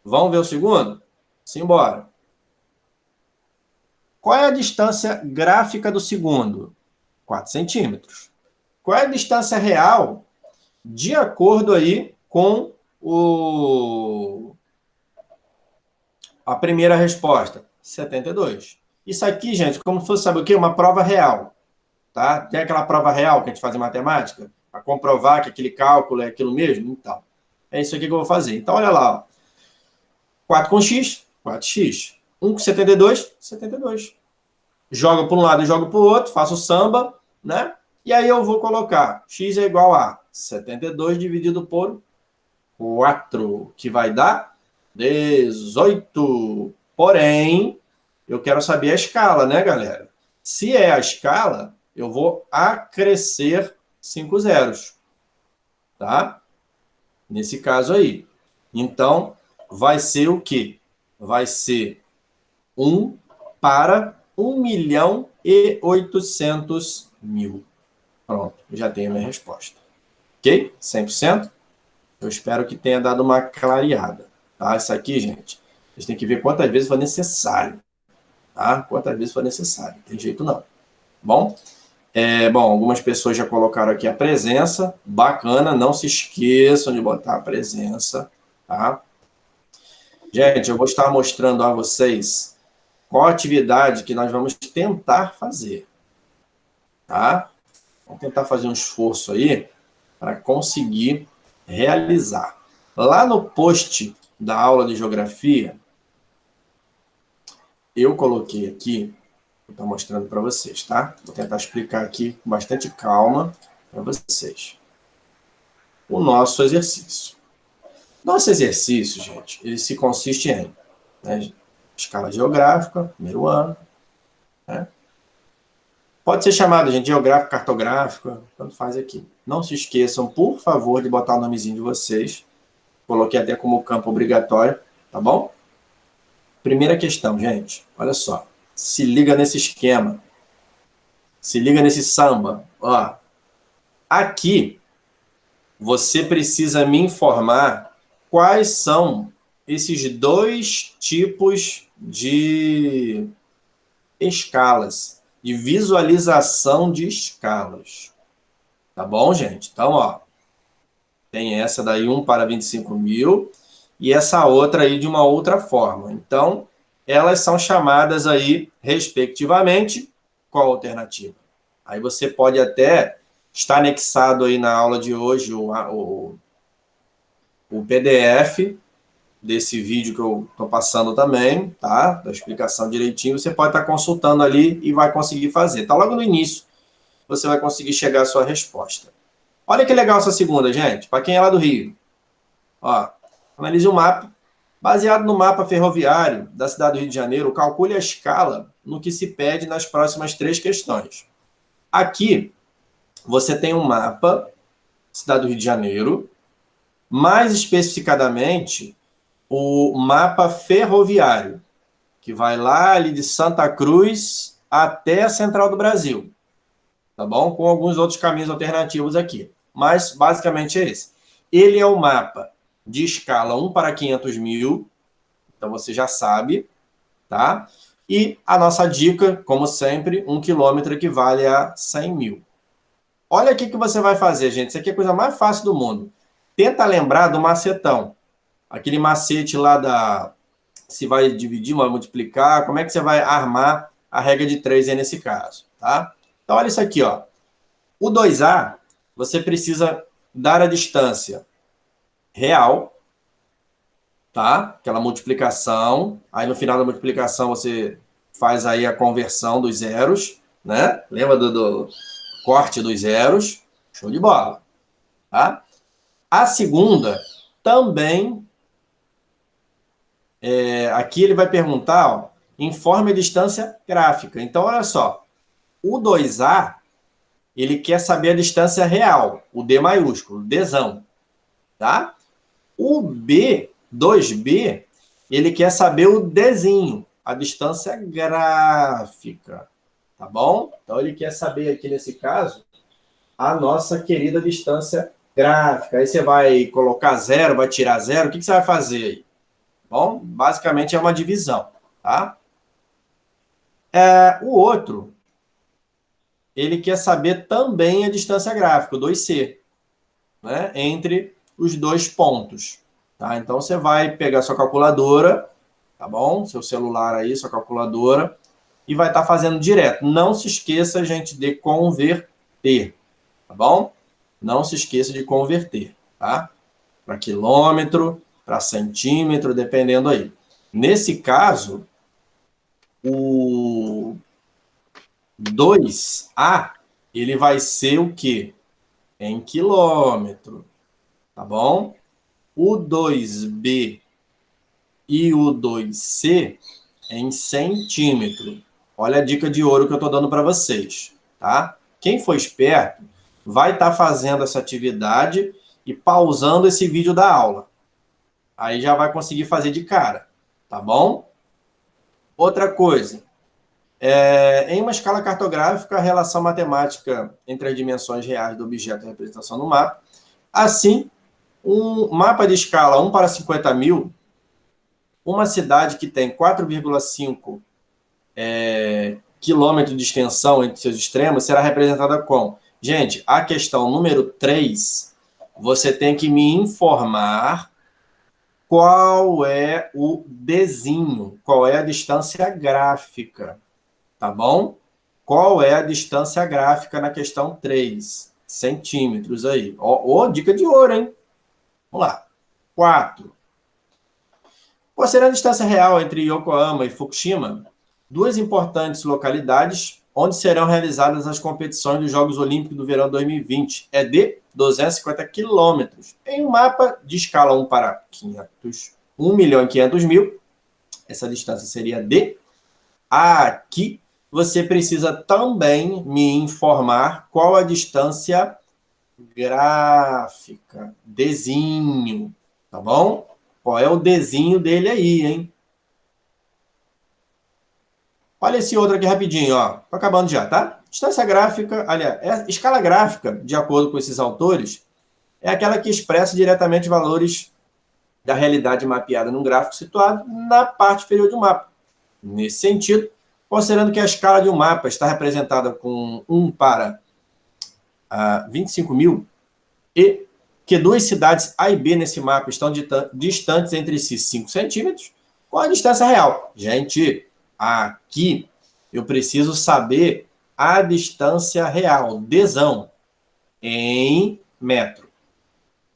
Speaker 1: Vamos ver o segundo? Simbora. Qual é a distância gráfica do segundo? 4 centímetros. Qual é a distância real? De acordo aí com a primeira resposta, 72. Isso aqui, gente, como se fosse, sabe o quê? Uma prova real. Tá? Tem aquela prova real que a gente faz em matemática? para comprovar que aquele cálculo é aquilo mesmo? Então, é isso aqui que eu vou fazer. Então, olha lá, ó. 4 com x, 4x. 1 com 72, 72. Jogo para um lado e jogo para o outro, faço samba, né? E aí eu vou colocar x é igual a 72 dividido por 4, que vai dar 18. Porém, eu quero saber a escala, né, galera? Se é a escala, eu vou acrescer 5 zeros, tá? Nesse caso aí. Então, vai ser o quê? Vai ser 1 para 1.800.000. Pronto, já tenho a minha resposta. Ok? 100%? Eu espero que tenha dado uma clareada. Tá? Isso aqui, gente, vocês têm que ver quantas vezes for necessário. Tá? Quantas vezes for necessário. Não tem jeito não. Bom? Bom, algumas pessoas já colocaram aqui a presença. Bacana, não se esqueçam de botar a presença. Tá? Gente, eu vou estar mostrando a vocês qual atividade que nós vamos tentar fazer. Tá? Vamos tentar fazer um esforço aí para conseguir realizar. Lá no post da aula de geografia, eu coloquei aqui, vou estar mostrando para vocês, tá? Vou tentar explicar aqui com bastante calma para vocês. O nosso exercício. Nosso exercício, gente, ele se consiste em, né, escala geográfica, primeiro ano, né? Pode ser chamado, gente, geográfico, cartográfico, tanto faz aqui. Não se esqueçam, por favor, de botar o nomezinho de vocês. Coloquei até como campo obrigatório, tá bom? Primeira questão, gente, olha só. Se liga nesse esquema. Se liga nesse samba. Ó, aqui, você precisa me informar quais são esses dois tipos de escalas, de visualização de escalas. Tá bom, gente? Então, ó, tem essa daí, 1 para 25.000, e essa outra aí de uma outra forma. Então, elas são chamadas aí, respectivamente, qual alternativa? Aí você pode até estar anexado aí na aula de hoje o PDF desse vídeo que eu estou passando também, tá? Da explicação direitinho, você pode estar consultando ali e vai conseguir fazer. Tá logo no início, você vai conseguir chegar à sua resposta. Olha que legal essa segunda, gente, para quem é lá do Rio. Ó, analise o mapa. Baseado no mapa ferroviário da cidade do Rio de Janeiro, calcule a escala no que se pede nas próximas 3 questões. Aqui, você tem um mapa, cidade do Rio de Janeiro, mais especificadamente, o mapa ferroviário, que vai lá ali de Santa Cruz até a Central do Brasil. Tá bom? Com alguns outros caminhos alternativos aqui. Mas, basicamente, é esse. Ele é o mapa de escala 1 para 500.000, então você já sabe, tá? E a nossa dica, como sempre, 1 quilômetro equivale a 100.000. Olha o que você vai fazer, gente. Isso aqui é a coisa mais fácil do mundo. Tenta lembrar do macetão. Aquele macete lá da... Se vai dividir, vai multiplicar, como é que você vai armar a regra de 3 aí nesse caso, tá? Então, olha isso aqui, ó. O 2A, você precisa dar a distância real, tá? Aquela multiplicação. Aí, no final da multiplicação, você faz aí a conversão dos zeros, né? Lembra do corte dos zeros? Show de bola, tá? A segunda, também, aqui ele vai perguntar, ó, informe a distância gráfica. Então, olha só, o 2A, ele quer saber a distância real, o D maiúsculo, Dzão, tá? O B, 2B, ele quer saber o Dzinho, a distância gráfica, tá bom? Então, ele quer saber aqui, nesse caso, a nossa querida distância gráfica. Aí você vai colocar zero, vai tirar zero, o que você vai fazer aí? Bom, basicamente é uma divisão, tá? O outro, ele quer saber também a distância gráfica, o 2C, né, entre os dois pontos. Tá? Então, você vai pegar sua calculadora, tá bom? Seu celular aí, sua calculadora, e vai estar fazendo direto. Não se esqueça, gente, de converter, tá bom? não se esqueça de converter, tá? Para quilômetro, para centímetro, dependendo aí. Nesse caso, o 2A, ele vai ser o quê? Em quilômetro, tá bom? O 2B e o 2C em centímetro. Olha a dica de ouro que eu estou dando para vocês, tá? Quem for esperto vai estar fazendo essa atividade e pausando esse vídeo da aula. Aí já vai conseguir fazer de cara, tá bom? Outra coisa, em uma escala cartográfica, a relação matemática entre as dimensões reais do objeto e a representação no mapa. Assim, um mapa de escala 1 para 50 mil, uma cidade que tem 4,5 quilômetros de extensão entre seus extremos será representada com... Gente, a questão número 3, você tem que me informar qual é o desenho, qual é a distância gráfica, tá bom? Qual é a distância gráfica na questão 3? Centímetros aí. Ó, dica de ouro, hein? Vamos lá. 4. Considerando a distância real entre Yokohama e Fukushima, duas importantes localidades onde serão realizadas as competições dos Jogos Olímpicos do Verão 2020 é de 250 quilômetros. Em um mapa de escala 1 para 1.500.000, essa distância seria D. Aqui você precisa também me informar qual a distância gráfica, desenho, tá bom? Qual é o desenho dele aí, hein? Olha esse outro aqui rapidinho, ó. Tô acabando já, tá? Distância gráfica, aliás, escala gráfica, de acordo com esses autores, é aquela que expressa diretamente valores da realidade mapeada num gráfico situado na parte inferior do mapa. Nesse sentido, considerando que a escala de um mapa está representada com 1 para 25 mil e que duas cidades A e B nesse mapa estão distantes entre si 5 centímetros, qual a distância real? Gente, aqui eu preciso saber a distância real, Dzão, em metro,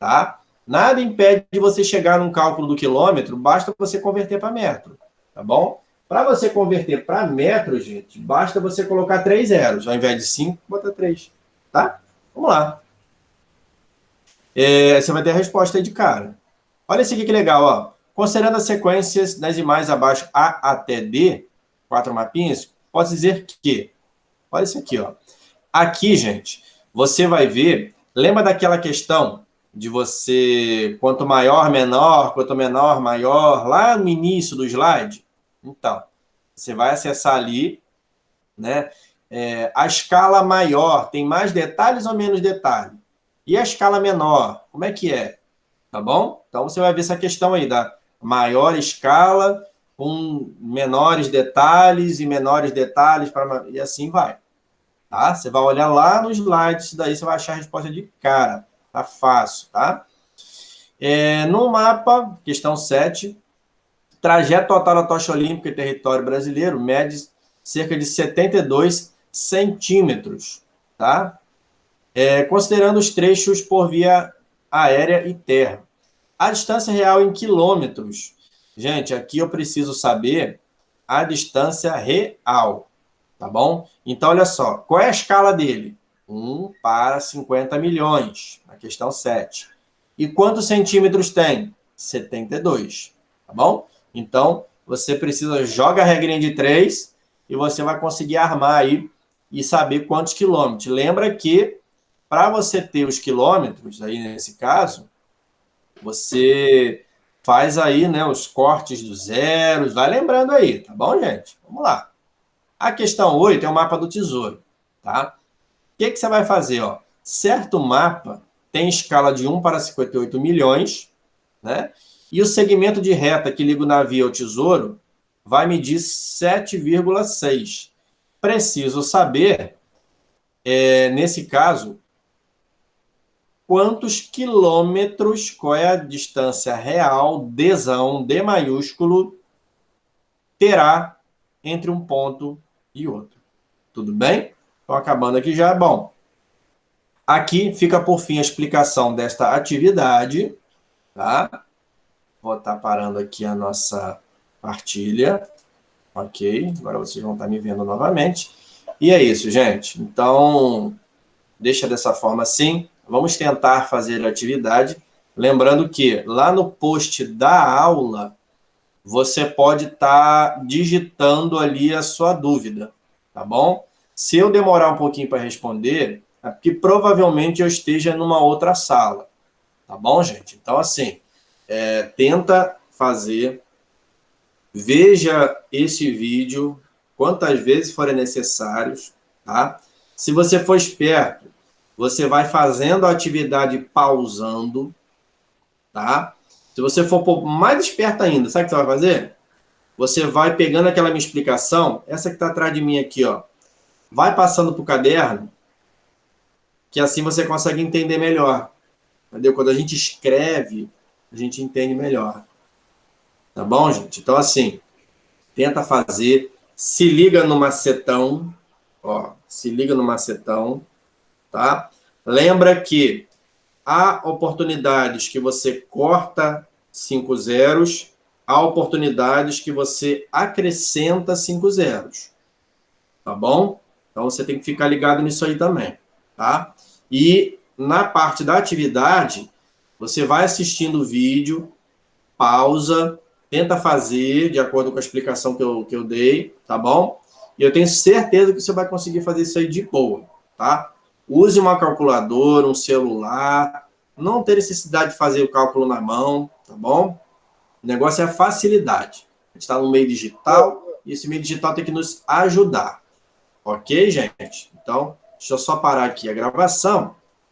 Speaker 1: tá? Nada impede de você chegar num cálculo do quilômetro, basta você converter para metro, tá bom? Para você converter para metro, gente, basta você colocar 3 zeros, ao invés de 5, bota 3, tá? Vamos lá. Você vai ter a resposta aí de cara. Olha esse aqui que legal, ó. Considerando as sequências das imagens abaixo A até D, 4 mapinhas, pode dizer que... Olha isso aqui, ó. Aqui, gente, você vai ver... Lembra daquela questão de você... Quanto maior, menor, quanto menor, maior, lá no início do slide? Então, você vai acessar ali, né? A escala maior tem mais detalhes ou menos detalhes? E a escala menor, como é que é? Tá bom? Então, você vai ver essa questão aí da maior escala com menores detalhes e menores detalhes, e assim vai. Tá? Você vai olhar lá no slide, isso daí você vai achar a resposta de cara. Tá fácil, tá? No mapa, questão 7, trajeto total da tocha olímpica em território brasileiro mede cerca de 72 centímetros, tá? Considerando os trechos por via aérea e terra. A distância real em quilômetros. Gente, aqui eu preciso saber a distância real, tá bom? Então, olha só, qual é a escala dele? 1 para 50 milhões, na questão 7. E quantos centímetros tem? 72, tá bom? Então, você precisa, joga a regrinha de 3 e você vai conseguir armar aí e saber quantos quilômetros. Lembra que, para você ter os quilômetros, aí nesse caso, você faz aí, né, os cortes dos zeros, vai lembrando aí, tá bom, gente? Vamos lá. A questão 8 é o mapa do tesouro, tá? O que você vai fazer, ó? Certo mapa tem escala de 1 para 58 milhões, né? E o segmento de reta que liga o navio ao tesouro vai medir 7,6. Preciso saber, nesse caso, quantos quilômetros, qual é a distância real, Dzão, D maiúsculo, terá entre um ponto e outro. Tudo bem? Estou acabando aqui já. Bom, Aqui fica por fim a explicação desta atividade, tá? Vou estar parando aqui a nossa partilha. Ok, agora vocês vão estar me vendo novamente. E é isso, gente. Então, deixa dessa forma assim. Vamos tentar fazer a atividade. Lembrando que lá no post da aula, você pode estar digitando ali a sua dúvida, tá bom? Se eu demorar um pouquinho para responder, é porque provavelmente eu esteja numa outra sala, tá bom, gente? Então, assim, tenta fazer, veja esse vídeo quantas vezes forem necessários, tá? Se você for esperto, você vai fazendo a atividade pausando, tá? Se você for mais esperto ainda, sabe o que você vai fazer? Você vai pegando aquela minha explicação, essa que está atrás de mim aqui, ó, vai passando para o caderno, que assim você consegue entender melhor. Entendeu? Quando a gente escreve, a gente entende melhor. Tá bom, gente? Então, assim, tenta fazer, se liga no macetão, ó, se liga no macetão, tá? Lembra que há oportunidades que você corta 5 zeros, há oportunidades que você acrescenta 5 zeros, tá bom? Então, você tem que ficar ligado nisso aí também, tá? E na parte da atividade, você vai assistindo o vídeo, pausa, tenta fazer de acordo com a explicação que eu dei, tá bom? E eu tenho certeza que você vai conseguir fazer isso aí de boa, tá? Use uma calculadora, um celular, não ter necessidade de fazer o cálculo na mão, tá bom? O negócio é a facilidade. A gente está no meio digital e esse meio digital tem que nos ajudar. Ok, gente? Então, deixa eu só parar aqui a gravação